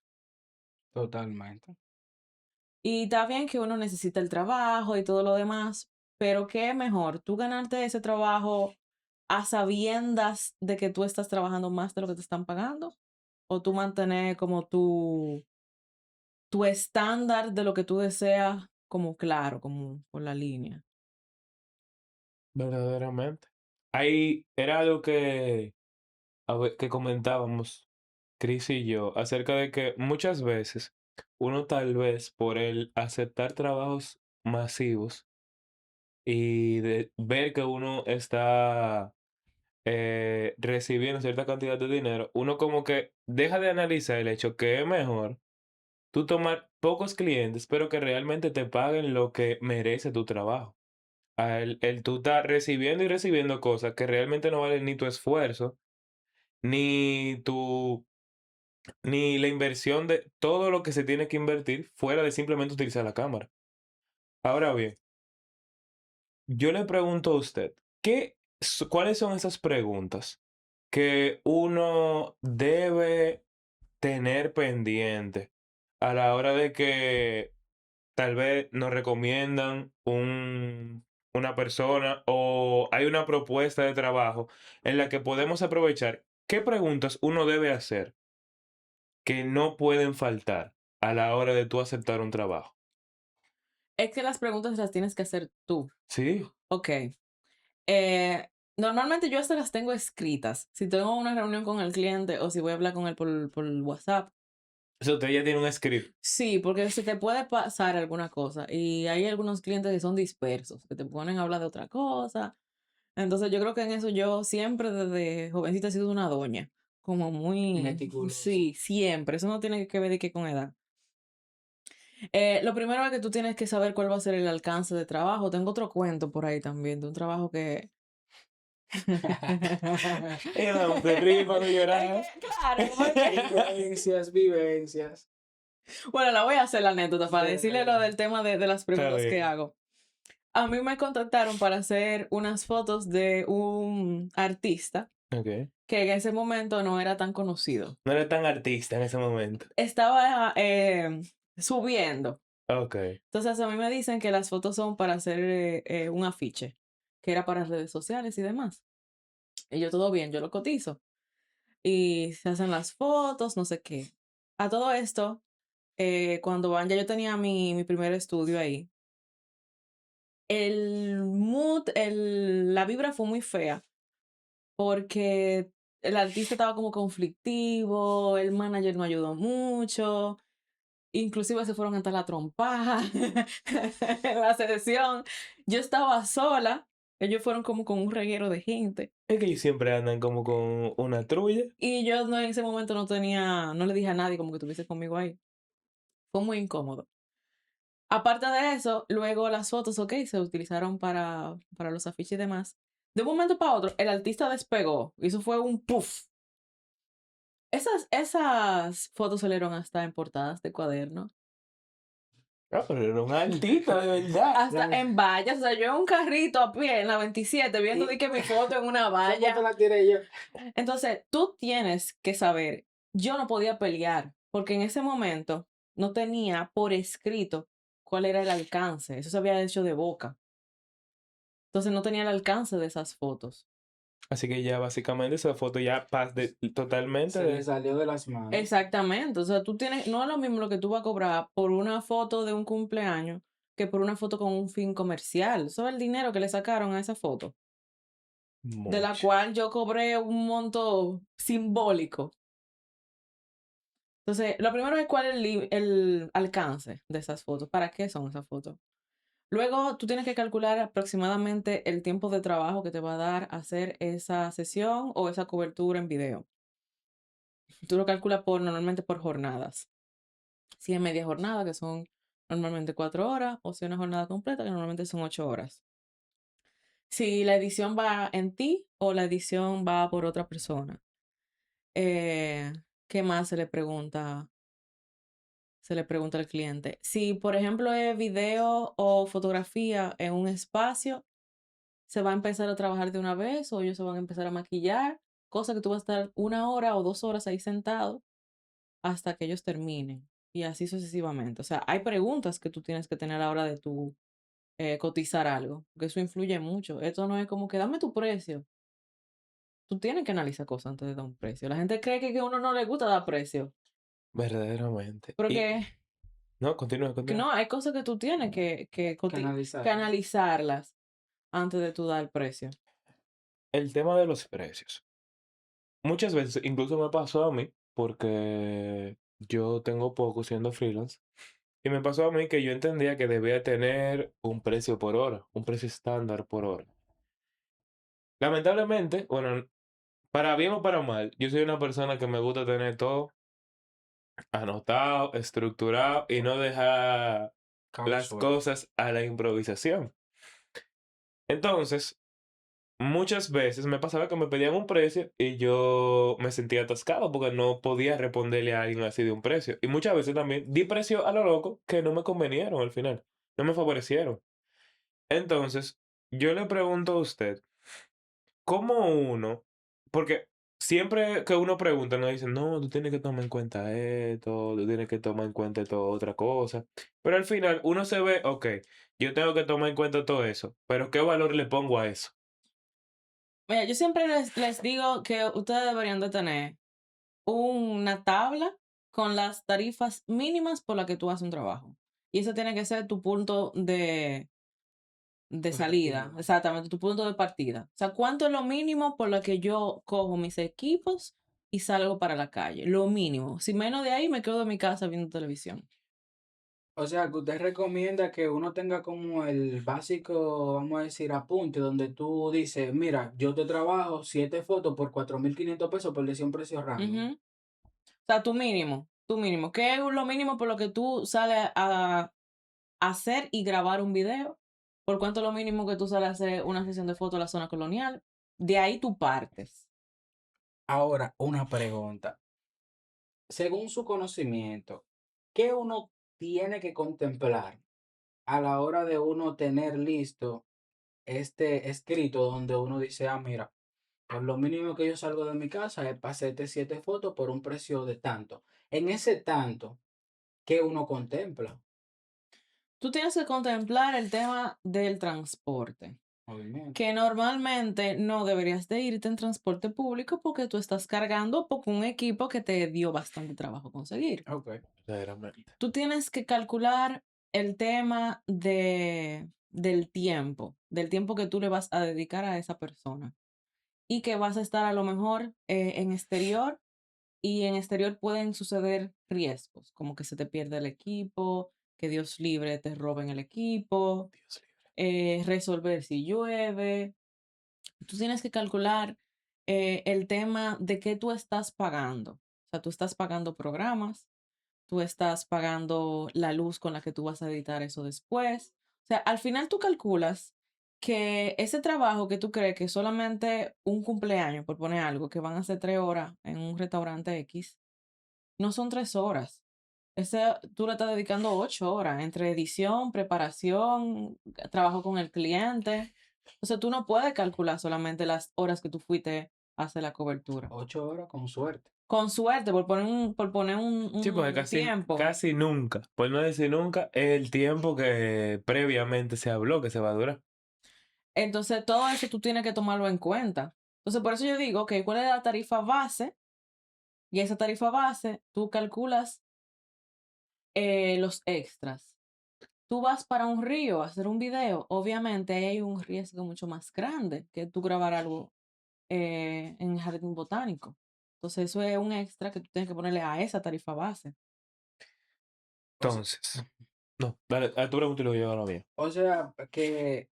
Totalmente. Y está bien que uno necesita el trabajo y todo lo demás, pero ¿qué es mejor? ¿Tú ganarte ese trabajo a sabiendas de que tú estás trabajando más de lo que te están pagando? ¿O tú mantener como tu estándar de lo que tú deseas como claro, como por la línea? Verdaderamente. Ahí era algo que comentábamos, Chris y yo, acerca de que muchas veces uno tal vez por el aceptar trabajos masivos y de ver que uno está recibiendo cierta cantidad de dinero, uno como que deja de analizar el hecho que es mejor tú tomar pocos clientes, pero que realmente te paguen lo que merece tu trabajo. El tú estar recibiendo y recibiendo cosas que realmente no valen ni tu esfuerzo, ni tu, ni la inversión de todo lo que se tiene que invertir fuera de simplemente utilizar la cámara. Ahora bien, yo le pregunto a usted, ¿cuáles son esas preguntas que uno debe tener pendiente a la hora de que tal vez nos recomiendan una persona o hay una propuesta de trabajo en la que podemos aprovechar? ¿Qué preguntas uno debe hacer que no pueden faltar a la hora de tú aceptar un trabajo? Es que las preguntas las tienes que hacer tú. Sí, Ok. Normalmente yo hasta las tengo escritas. Si tengo una reunión con el cliente o si voy a hablar con él por WhatsApp. eso usted ya tiene un script. Sí, porque se te puede pasar alguna cosa. Y hay algunos clientes que son dispersos, que te ponen a hablar de otra cosa. Entonces yo creo que en eso yo siempre desde jovencita he sido una doña. Como muy... Meticuloso. Sí, siempre. Eso no tiene que ver de qué con edad. Lo primero es que tú tienes que saber cuál va a ser el alcance de trabajo. Tengo otro cuento por ahí también de un trabajo que... Se ríe cuando llora. Es que, claro, como es que- Vivencias, vivencias. Bueno, la voy a hacer la anécdota para decirle lo del tema de las Está preguntas que bien. hago. A mí me contactaron para hacer unas fotos de un artista Ok. que en ese momento no era tan conocido. No era tan artista en ese momento. Estaba subiendo. Ok. Entonces a mí me dicen que las fotos son para hacer un afiche, que era para redes sociales y demás. Y yo todo bien, yo lo cotizo. Y se hacen las fotos, no sé qué. A todo esto, cuando van, ya yo tenía mi primer estudio ahí. El mood, la vibra fue muy fea porque el artista estaba como conflictivo, el manager no ayudó mucho, inclusive se fueron hasta la trompada en la sesión. Yo estaba sola, ellos fueron como con un reguero de gente Es que ellos siempre andan como con una trulla. y yo no, en ese momento no le dije a nadie como que estuviese conmigo ahí. Fue muy incómodo. Aparte de eso, luego las fotos, ok, se utilizaron para los afiches y demás. De un momento para otro, el artista despegó. Y eso fue un puff. Esas fotos salieron hasta en portadas de cuaderno. Ah, pero era un artista de verdad. Hasta en vallas. O sea, yo en un carrito a pie en la 27 viendo de que mi foto en una Esa valla. foto la tiré yo. Entonces, tú tienes que saber, yo no podía pelear, porque en ese momento no tenía por escrito cuál era el alcance. Eso se había hecho de boca. Entonces no tenía el alcance de esas fotos. Así que ya básicamente esa foto ya totalmente Se le de... salió de las manos. Exactamente. O sea, tú tienes, no es lo mismo lo que tú vas a cobrar por una foto de un cumpleaños que por una foto con un fin comercial. Eso es el dinero que le sacaron a esa foto, de la Mucho. cual yo cobré un monto simbólico. Entonces, lo primero es cuál es el alcance de esas fotos. ¿Para qué son esas fotos? Luego, tú tienes que calcular aproximadamente el tiempo de trabajo que te va a dar hacer esa sesión o esa cobertura en video. Tú lo calculas normalmente por jornadas. Si es media jornada, que son normalmente 4 horas, o si es una jornada completa, que normalmente son 8 horas. Si la edición va en ti o la edición va por otra persona. Eh, ¿Qué más se le pregunta? Se le pregunta al cliente. Si, por ejemplo, es video o fotografía en un espacio, se va a empezar a trabajar de una vez o ellos se van a empezar a maquillar, cosa que tú vas a estar 1 hora o 2 horas ahí sentado hasta que ellos terminen y así sucesivamente. O sea, hay preguntas que tú tienes que tener a la hora de tú cotizar algo, porque eso influye mucho. Esto no es como que dame tu precio. Tú tienes que analizar cosas antes de dar un precio. La gente cree que a uno no le gusta dar precio, Verdaderamente. pero Y no, continúa, que continúa. no, hay cosas que tú tienes Que analizar. que analizarlas antes de tú dar el precio. El tema de los precios. Muchas veces, incluso me pasó a mí, porque yo tengo poco siendo freelance. Y me pasó a mí que yo entendía que debía tener un precio por hora, un precio estándar por hora. Lamentablemente, bueno, para bien o para mal, yo soy una persona que me gusta tener todo anotado, estructurado y no dejar Cabo las suelto. cosas a la improvisación. Entonces, muchas veces me pasaba que me pedían un precio y yo me sentía atascado porque no podía responderle a alguien así de un precio. Y muchas veces también di precio a lo loco que no me convenieron al final, no me favorecieron. Entonces, yo le pregunto a usted, ¿cómo uno? Porque siempre que uno pregunta, nos dicen, no, tú tienes que tomar en cuenta esto, tú tienes que tomar en cuenta esto, otra cosa. Pero al final uno se ve, ok, yo tengo que tomar en cuenta todo eso, pero ¿qué valor le pongo a eso? Mira, yo siempre les digo que ustedes deberían de tener una tabla con las tarifas mínimas por las que tú haces un trabajo. Y eso tiene que ser tu punto de salida, Objetivo. exactamente, tu punto de partida. O sea, ¿cuánto es lo mínimo por lo que yo cojo mis equipos y salgo para la calle? Lo mínimo. Si menos de ahí, me quedo en mi casa viendo televisión. O sea, que usted recomienda que uno tenga como el básico, vamos a decir, apunte, donde tú dices, mira, yo te trabajo 7 fotos por 4.500 pesos por decir un precio random. Ujú. O sea, tu mínimo, tu mínimo. ¿Qué es lo mínimo por lo que tú sales a hacer y grabar un video? ¿Por cuánto es lo mínimo que tú sales a hacer una sesión de fotos en la zona colonial? De ahí tú partes. Ahora, una pregunta. Según su conocimiento, ¿qué uno tiene que contemplar a la hora de uno tener listo este escrito donde uno dice, ah, mira, por lo mínimo que yo salgo de mi casa es para hacerte 7 fotos por un precio de tanto? En ese tanto, ¿qué uno contempla? Tú tienes que contemplar el tema del transporte, Movimiento. que normalmente no deberías de irte en transporte público porque tú estás cargando por un equipo que te dio bastante trabajo conseguir. Ok. Verdaderamente. Tú tienes que calcular el tema del tiempo que tú le vas a dedicar a esa persona y que vas a estar a lo mejor en exterior, y en exterior pueden suceder riesgos, como que se te pierde el equipo, que Dios libre te roben el equipo, Dios libre. resolver si llueve. Tú tienes que calcular el tema de qué tú estás pagando. O sea, tú estás pagando programas, tú estás pagando la luz con la que tú vas a editar eso después. O sea, al final tú calculas que ese trabajo que tú crees que es solamente un cumpleaños, por poner algo, que van a ser 3 horas en un restaurante X, no son 3 horas. Ese, tú le estás dedicando 8 horas entre edición, preparación, trabajo con el cliente. O sea, tú no puedes calcular solamente las horas que tú fuiste a hacer la cobertura. 8 horas con suerte. Con suerte, por poner Sí, porque un tiempo. casi nunca, por no decir nunca, es el tiempo que previamente se habló que se va a durar. Entonces, todo eso tú tienes que tomarlo en cuenta. Entonces, por eso yo digo, ok, ¿cuál es la tarifa base? Y esa tarifa base, tú calculas los extras. Tú vas para un río a hacer un video, obviamente hay un riesgo mucho más grande que tú grabar algo en el jardín botánico. Entonces, eso es un extra que tú tienes que ponerle a esa tarifa base. O sea, Entonces, no, dale, a tu pregunta y luego yo a la mía. o sea, que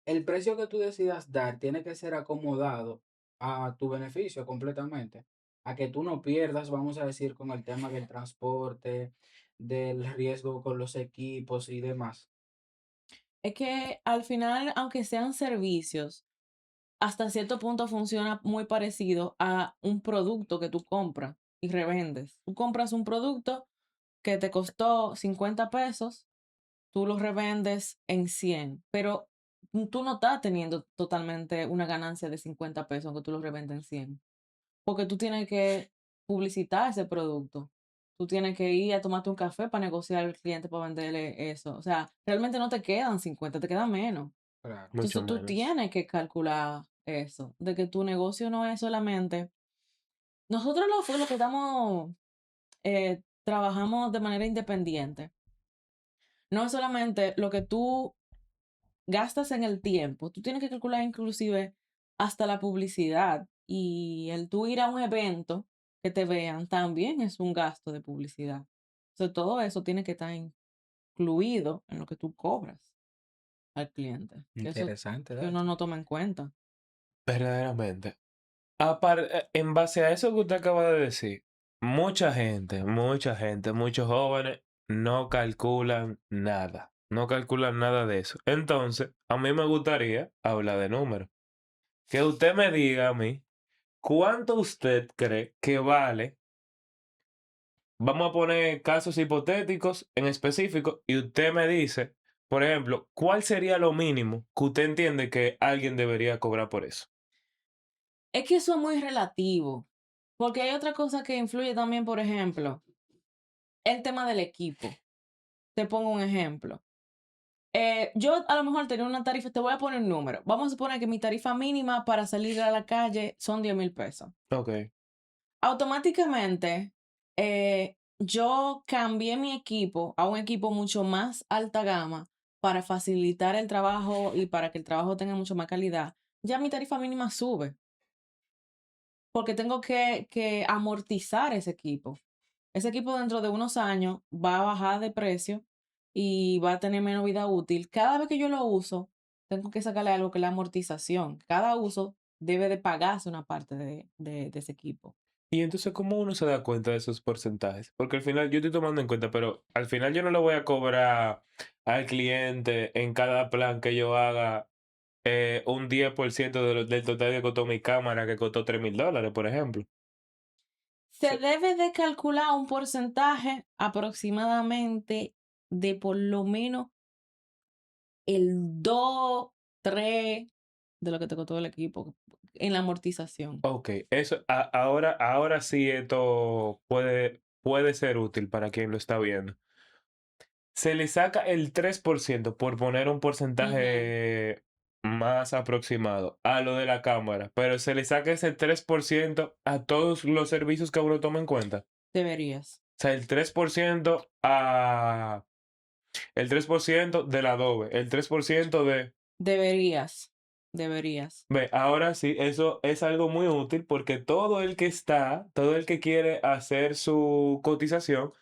el precio que tú decidas dar tiene que ser acomodado a tu beneficio completamente, a que tú no pierdas, vamos a decir, con el tema del transporte, del riesgo con los equipos y demás. Es que al final, aunque sean servicios, hasta cierto punto funciona muy parecido a un producto que tú compras y revendes. Tú compras un producto que te costó 50 pesos, tú lo revendes en 100, pero tú no estás teniendo totalmente una ganancia de 50 pesos aunque tú lo revendes en 100, porque tú tienes que publicitar ese producto. Tú tienes que ir a tomarte un café para negociar al cliente para venderle eso. O sea, realmente no te quedan 50, te quedan menos. Claro. Mucho Entonces tú menos. tienes que calcular eso, de que tu negocio no es solamente... Nosotros lo que estamos, trabajamos de manera independiente. No es solamente lo que tú gastas en el tiempo, tú tienes que calcular inclusive hasta la publicidad y el tú ir a un evento. que te vean, también es un gasto de publicidad. Entonces, todo eso tiene que estar incluido en lo que tú cobras al cliente. Que eso Interesante que uno dato. no toma en cuenta. Verdaderamente. En base a eso que usted acaba de decir, mucha gente, muchos jóvenes no calculan nada. No calculan nada de eso. Entonces, a mí me gustaría hablar de números. Que usted me diga a mí, ¿cuánto usted cree que vale? Vamos a poner casos hipotéticos en específico y usted me dice, por ejemplo, ¿cuál sería lo mínimo que usted entiende que alguien debería cobrar por eso? Es que eso es muy relativo, porque hay otra cosa que influye también, por ejemplo, el tema del equipo. Te pongo un ejemplo. Yo a lo mejor tenía una tarifa, te voy a poner un número. Vamos a suponer que mi tarifa mínima para salir a la calle son 10,000 pesos. Ok. Automáticamente, yo cambié mi equipo a un equipo mucho más alta gama para facilitar el trabajo y para que el trabajo tenga mucho más calidad. Ya mi tarifa mínima sube porque tengo que amortizar ese equipo. Ese equipo dentro de unos años va a bajar de precio y va a tener menos vida útil. Cada vez que yo lo uso, tengo que sacarle algo que es la amortización. Cada uso debe de pagarse una parte de ese equipo. Y entonces, ¿cómo uno se da cuenta de esos porcentajes? Porque al final yo estoy tomando en cuenta, pero al final yo no le voy a cobrar al cliente en cada plan que yo haga un 10% del total que costó mi cámara, que costó $3,000, por ejemplo. Se Sí. debe de calcular un porcentaje aproximadamente de por lo menos el 2 3 de lo que te costó el equipo en la amortización. Ok, eso, ahora sí esto puede ser útil para quien lo está viendo. Se le saca el 3% por poner un Ujú. porcentaje más aproximado a lo de la cámara, pero se le saca ese 3% a todos los servicios que uno toma en cuenta. Deberías. O sea, el 3% del Adobe, el 3% de... Deberías. Deberías. Ve, ahora sí, eso es algo muy útil porque todo el que quiere hacer su cotización,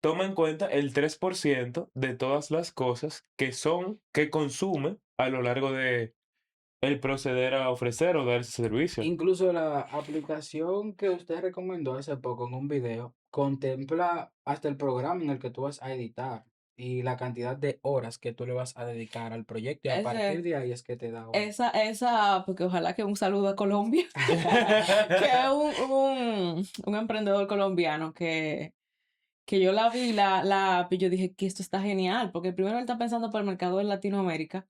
toma en cuenta el 3% de todas las cosas que consume a lo largo de el proceder a ofrecer o dar ese servicio. Incluso la aplicación que usted recomendó hace poco en un video contempla hasta el programa en el que tú vas a editar y la cantidad de horas que tú le vas a dedicar al proyecto y a partir Ese, de ahí es que te da un... porque ojalá que un saludo a Colombia, que es un emprendedor colombiano que yo la vi, la app, y yo dije que esto está genial, porque primero él está pensando por el mercado de Latinoamérica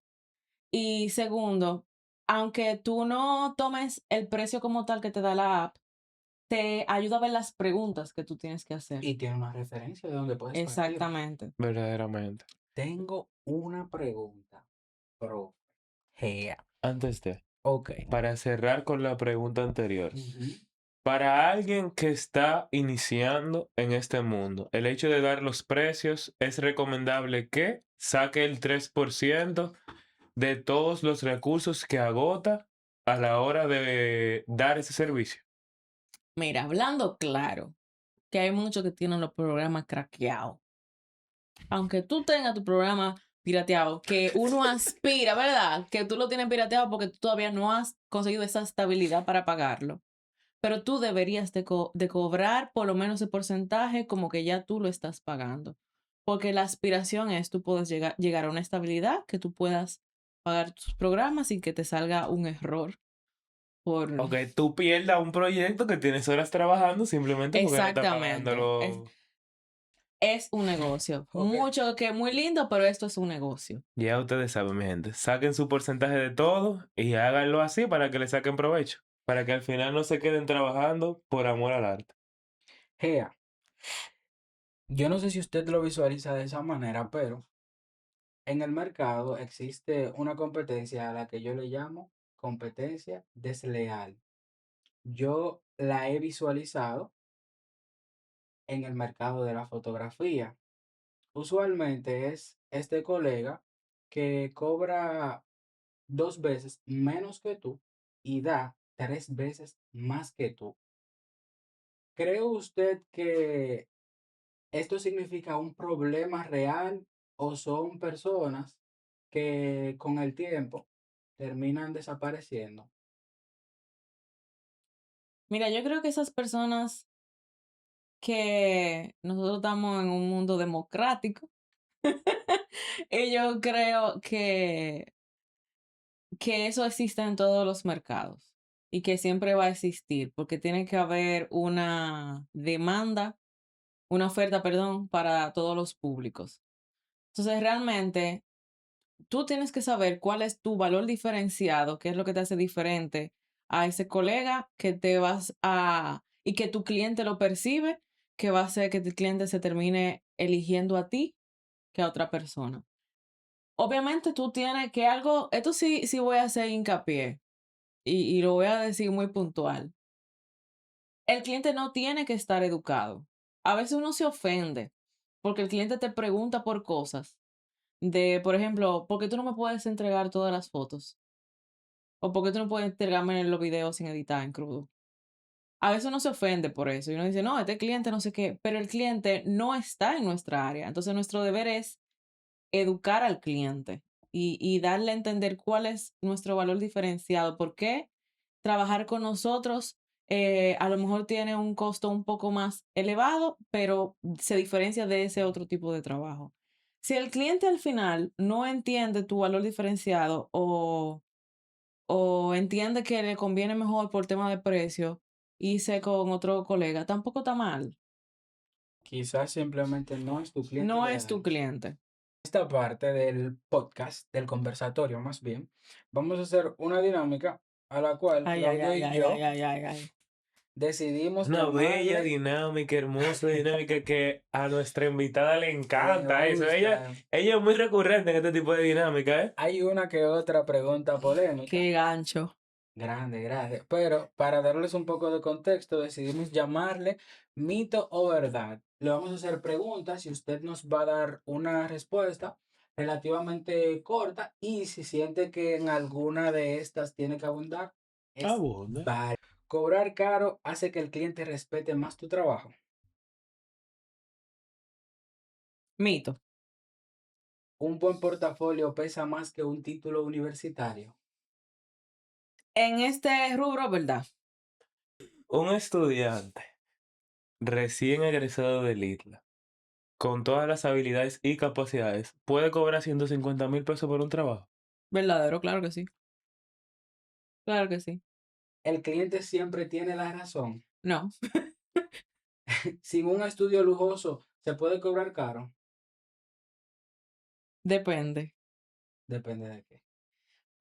y segundo, aunque tú no tomes el precio como tal que te da la app, te ayuda a ver las preguntas que tú tienes que hacer. Y tiene una referencia de donde puedes partir. Exactamente. Verdaderamente. Tengo una pregunta, profe. Gea. Antes de, Ok. para cerrar con la pregunta anterior. Ujú. Para alguien que está iniciando en este mundo, el hecho de dar los precios es recomendable que saque el 3% de todos los recursos que agota a la hora de dar ese servicio. Mira, hablando claro, que hay muchos que tienen los programas craqueados. Aunque tú tengas tu programa pirateado, que uno aspira, ¿verdad? Que tú lo tienes pirateado porque tú todavía no has conseguido esa estabilidad para pagarlo. Pero tú deberías de cobrar por lo menos ese porcentaje como que ya tú lo estás pagando. Porque la aspiración es tú puedes llegar a una estabilidad que tú puedas pagar tus programas sin que te salga un error por... O que tú pierdas un proyecto que tienes horas trabajando simplemente porque no estás Exactamente. pagándolo. Es un negocio. Ok. Mucho que muy lindo, pero esto es un negocio. Ya ustedes saben, mi gente. Saquen su porcentaje de todo y háganlo así para que le saquen provecho. Para que al final no se queden trabajando por amor al arte. Gea, yo no sé si usted lo visualiza de esa manera, pero en el mercado existe una competencia a la que yo le llamo competencia desleal. Yo la he visualizado en el mercado de la fotografía. Usualmente es este colega que cobra 2 veces menos que tú y da 3 veces más que tú. ¿Cree usted que esto significa un problema real o son personas que con el tiempo terminan desapareciendo? Mira, yo creo que esas personas que nosotros estamos en un mundo democrático, y yo creo que eso existe en todos los mercados y que siempre va a existir, porque tiene que haber una demanda, una oferta, perdón, para todos los públicos. Entonces, realmente, tú tienes que saber cuál es tu valor diferenciado, qué es lo que te hace diferente a ese colega que te vas a, y que tu cliente lo percibe, que va a hacer que tu cliente se termine eligiendo a ti que a otra persona. Obviamente tú tienes que algo, esto sí voy a hacer hincapié y lo voy a decir muy puntual. El cliente no tiene que estar educado. A veces uno se ofende porque el cliente te pregunta por cosas de, por ejemplo, ¿por qué tú no me puedes entregar todas las fotos? ¿O por qué tú no puedes entregarme los videos sin editar en crudo? A veces uno se ofende por eso y uno dice, no, este cliente no sé qué, pero el cliente no está en nuestra área. Entonces nuestro deber es educar al cliente y darle a entender cuál es nuestro valor diferenciado, por qué trabajar con nosotros a lo mejor tiene un costo un poco más elevado, pero se diferencia de ese otro tipo de trabajo. Si el cliente al final no entiende tu valor diferenciado o entiende que le conviene mejor por tema de precio, irse con otro colega, tampoco está mal. Quizás simplemente no es tu cliente No es tu ideal. cliente. Esta parte del podcast, del conversatorio más bien, vamos a hacer una dinámica a la cual Ay, ay, Claudio ay, y ay, ay, yo ay, ay, ay. decidimos Una bella llamarle, dinámica, hermosa dinámica que a nuestra invitada le le encanta eso. gusta. Ella es muy recurrente en este tipo de dinámica, ¿eh? Hay una que otra pregunta polémica, Qué gancho. grande, grande, pero para darles un poco de contexto decidimos llamarle mito o verdad. Le vamos a hacer preguntas y usted nos va a dar una respuesta relativamente corta y si siente que en alguna de estas tiene que abundar, Ah, es bueno. válido. Cobrar caro hace que el cliente respete más tu trabajo. Mito. Un buen portafolio pesa más que un título universitario. En este rubro, ¿verdad? Un estudiante recién egresado del ITLA, con todas las habilidades y capacidades, puede cobrar 150,000 pesos por un trabajo. Verdadero, claro que sí. Claro que sí. El cliente siempre tiene la razón. No, Sin un estudio lujoso, ¿se puede cobrar caro? depende. Depende de qué.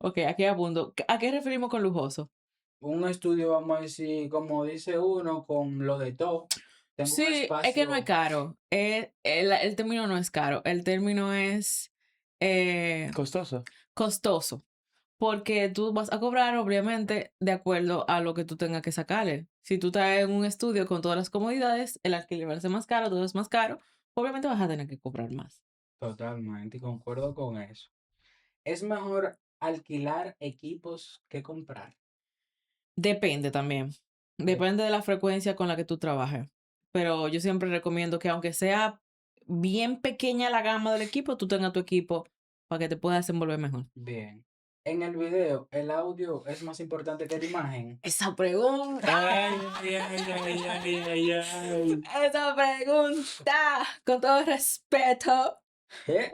Ok, aquí abundo. ¿A qué referimos con lujoso? Un estudio, vamos a decir, como dice uno, con lo de todo. Tengo un Sí, es que no es espacio caro. El término no es caro. El término es eh, Costoso. costoso. Porque tú vas a cobrar, obviamente, de acuerdo a lo que tú tengas que sacarle. Si tú estás en un estudio con todas las comodidades, el alquiler va a ser más caro, todo es más caro, obviamente vas a tener que cobrar más. totalmente y concuerdo con eso. Es mejor alquilar equipos que comprar. Depende también. De- Depende de la frecuencia con la que tú trabajes. Pero yo siempre recomiendo que aunque sea bien pequeña la gama del equipo, tú tengas tu equipo para que te puedas desenvolver mejor. Bien. En el video, el audio es más importante que la imagen. Esa pregunta, Ay, ay, ay, ay, ay, ay, ay. esa pregunta, con todo respeto ¿Eh?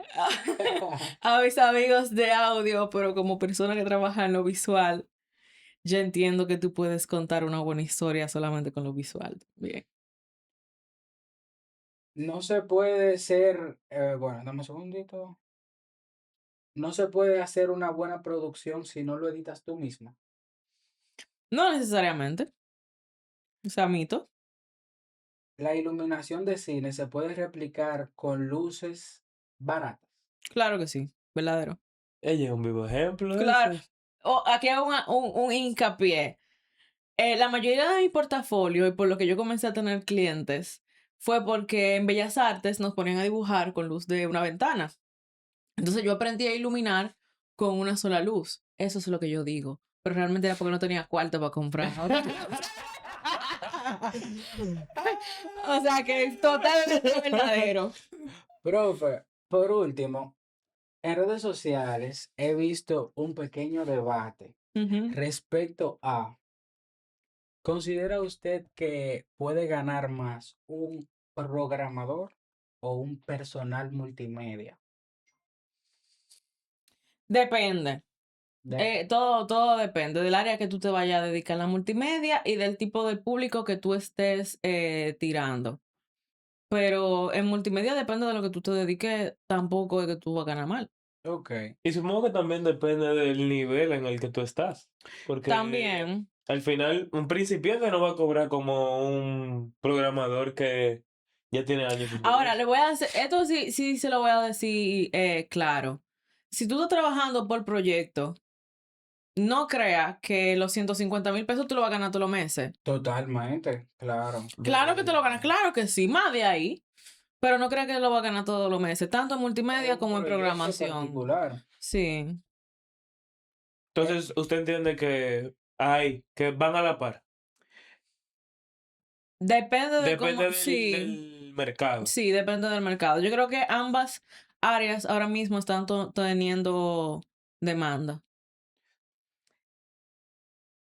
a mis amigos de audio, pero como persona que trabaja en lo visual, yo entiendo que tú puedes contar una buena historia solamente con lo visual. Bien. No se puede ser, bueno, dame un segundito. No se puede hacer una buena producción si no lo editas tú mismo. No necesariamente. O sea, mito. La iluminación de cine se puede replicar con luces baratas. Claro que sí, verdadero. Ella es un vivo ejemplo de Claro. eso. Aquí hago un hincapié. La mayoría de mi portafolio y por lo que yo comencé a tener clientes fue porque en Bellas Artes nos ponían a dibujar con luz de una ventana. Entonces yo aprendí a iluminar con una sola luz. Eso es lo que yo digo. Pero realmente era porque no tenía cuarto para comprar. Ahora- O sea que es totalmente verdadero. Profe, por último, en redes sociales he visto un pequeño debate Ujú. respecto a, ¿considera usted que puede ganar más un programador o un personal multimedia? Depende. De, Todo depende del área que tú te vayas a dedicar a la multimedia y del tipo de público que tú estés tirando. Pero en multimedia depende de lo que tú te dediques, tampoco es que tú vas a ganar mal. ok, Y supongo que también depende del nivel en el que tú estás. Porque También. al final, un principiante no va a cobrar como un programador que ya tiene años haciendo Ahora, eso. le voy a hacer, esto sí se lo voy a decir claro. Si tú estás trabajando por proyecto, no creas que los 150,000 pesos tú lo vas a ganar todos los meses. totalmente, claro. Claro que te lo ganas, claro que sí, más de ahí. Pero no creas que lo va a ganar todos los meses, tanto en Es multimedia un como en proyecto programación. particular. Sí. Eh, Entonces, usted entiende que van a la par. Depende de cómo, Depende sí, del mercado. sí, depende del mercado. Yo creo que ambas áreas ahora mismo están teniendo demanda.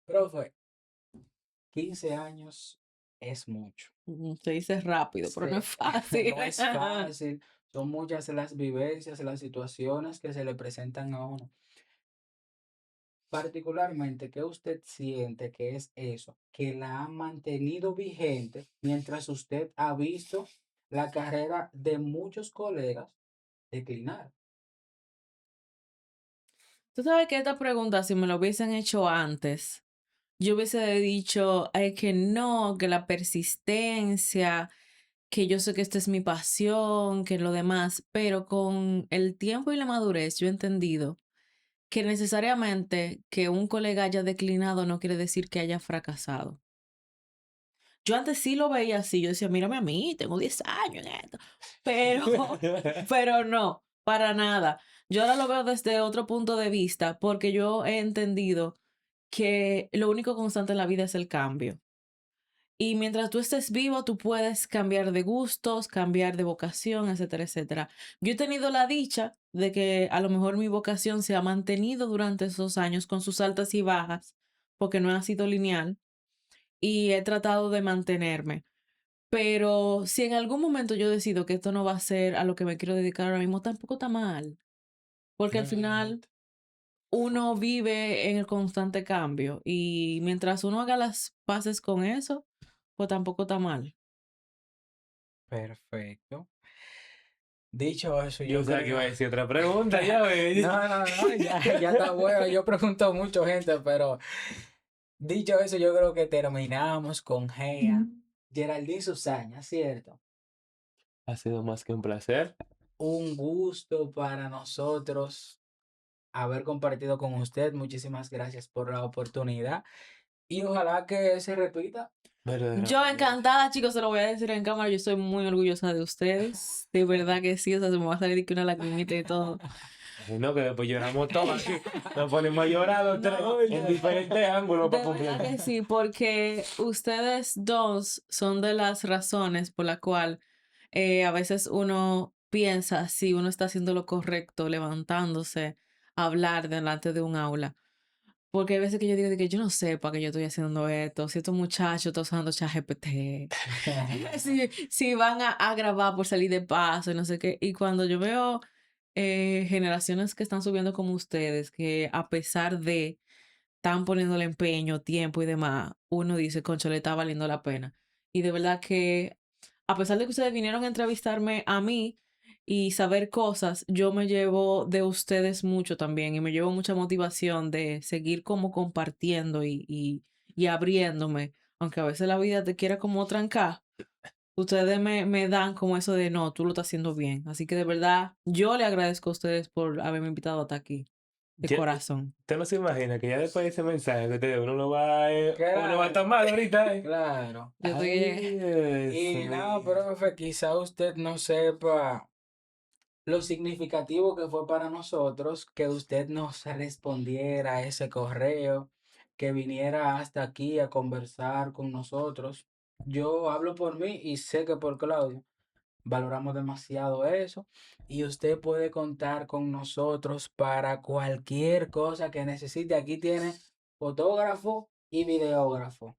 Profe, 15 años es mucho. Se dice rápido, pero no es fácil. No es fácil, son muchas las vivencias, las situaciones que se le presentan a uno. Particularmente, ¿qué usted siente que es eso, que la ha mantenido vigente mientras usted ha visto la carrera de muchos colegas declinar? Tú sabes que esta pregunta, si me lo hubiesen hecho antes, yo hubiese dicho, ay, que no, que la persistencia, que yo sé que esta es mi pasión, que lo demás, pero con el tiempo y la madurez yo he entendido que necesariamente que un colega haya declinado no quiere decir que haya fracasado. Yo antes sí lo veía así, yo decía, mírame a mí, tengo 10 años en esto, pero, pero no, para nada. Yo ahora lo veo desde otro punto de vista porque yo he entendido que lo único constante en la vida es el cambio. Y mientras tú estés vivo, tú puedes cambiar de gustos, cambiar de vocación, etcétera, etcétera. Yo he tenido la dicha de que a lo mejor mi vocación se ha mantenido durante esos años con sus altas y bajas, porque no ha sido lineal, y he tratado de mantenerme. Pero si en algún momento yo decido que esto no va a ser a lo que me quiero dedicar ahora mismo, tampoco está mal, porque al final Realmente. uno vive en el constante cambio y mientras uno haga las paces con eso, pues tampoco está mal. Perfecto. Dicho eso, Yo yo sé que iba creo. a decir otra pregunta, ya ves. No, ya está bueno. Yo pregunto a mucha gente, pero dicho eso, yo creo que terminamos con Gea. Geraldine Susaña, ¿cierto? Ha sido más que un placer. Un gusto para nosotros haber compartido con usted. Muchísimas gracias por la oportunidad y ojalá que se repita. Yo Verdaderamente. encantada, chicos, se lo voy a decir en cámara, yo estoy muy orgullosa de ustedes, de verdad que sí, o sea, se me va a salir de que una lagrimita y todo. Ay, no, que después lloramos todos aquí. Nos ponemos a llorar los tres No, en diferentes ángulos de para verdad completar. que sí, porque ustedes dos son de las razones por la cual a veces uno piensa si uno está haciendo lo correcto, levantándose a hablar delante de un aula. Porque hay veces que yo digo de que yo no sé para qué yo estoy haciendo esto, si estos muchachos están usando ChatGPT, si van a grabar por salir de paso y no sé qué. Y cuando yo veo generaciones que están subiendo como ustedes, que a pesar de están poniéndole empeño, tiempo y demás, uno dice, concho, le está valiendo la pena. Y de verdad que, a pesar de que ustedes vinieron a entrevistarme a mí y saber cosas, yo me llevo de ustedes mucho también y me llevo mucha motivación de seguir como compartiendo y abriéndome, aunque a veces la vida te quiera como trancar. Ustedes me dan como eso de no, tú lo estás haciendo bien. Así que de verdad, yo le agradezco a ustedes por haberme invitado hasta aquí, de corazón. Usted no se imagina que ya después de ese mensaje que usted uno va a Claro, tomar ahorita, ¿eh? claro. Yo Ay, estoy... Dios Y nada, mío. profe, quizá usted no sepa lo significativo que fue para nosotros que usted nos respondiera a ese correo, que viniera hasta aquí a conversar con nosotros. yo hablo por mí y sé que por Claudio. Valoramos demasiado eso y usted puede contar con nosotros para cualquier cosa que necesite. Aquí tiene fotógrafo y videógrafo.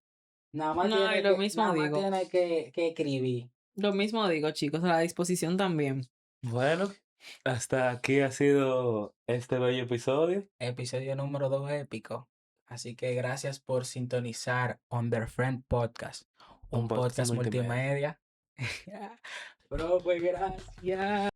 No, y lo mismo Nada más digo. tiene que escribir. Lo mismo digo, chicos, a la disposición también. Bueno, hasta aquí ha sido este bello episodio. Episodio número 2 épico. Así que gracias por sintonizar On The Friend Podcast, Un un podcast podcast multimedia. multimedia. Bro, pues gracias.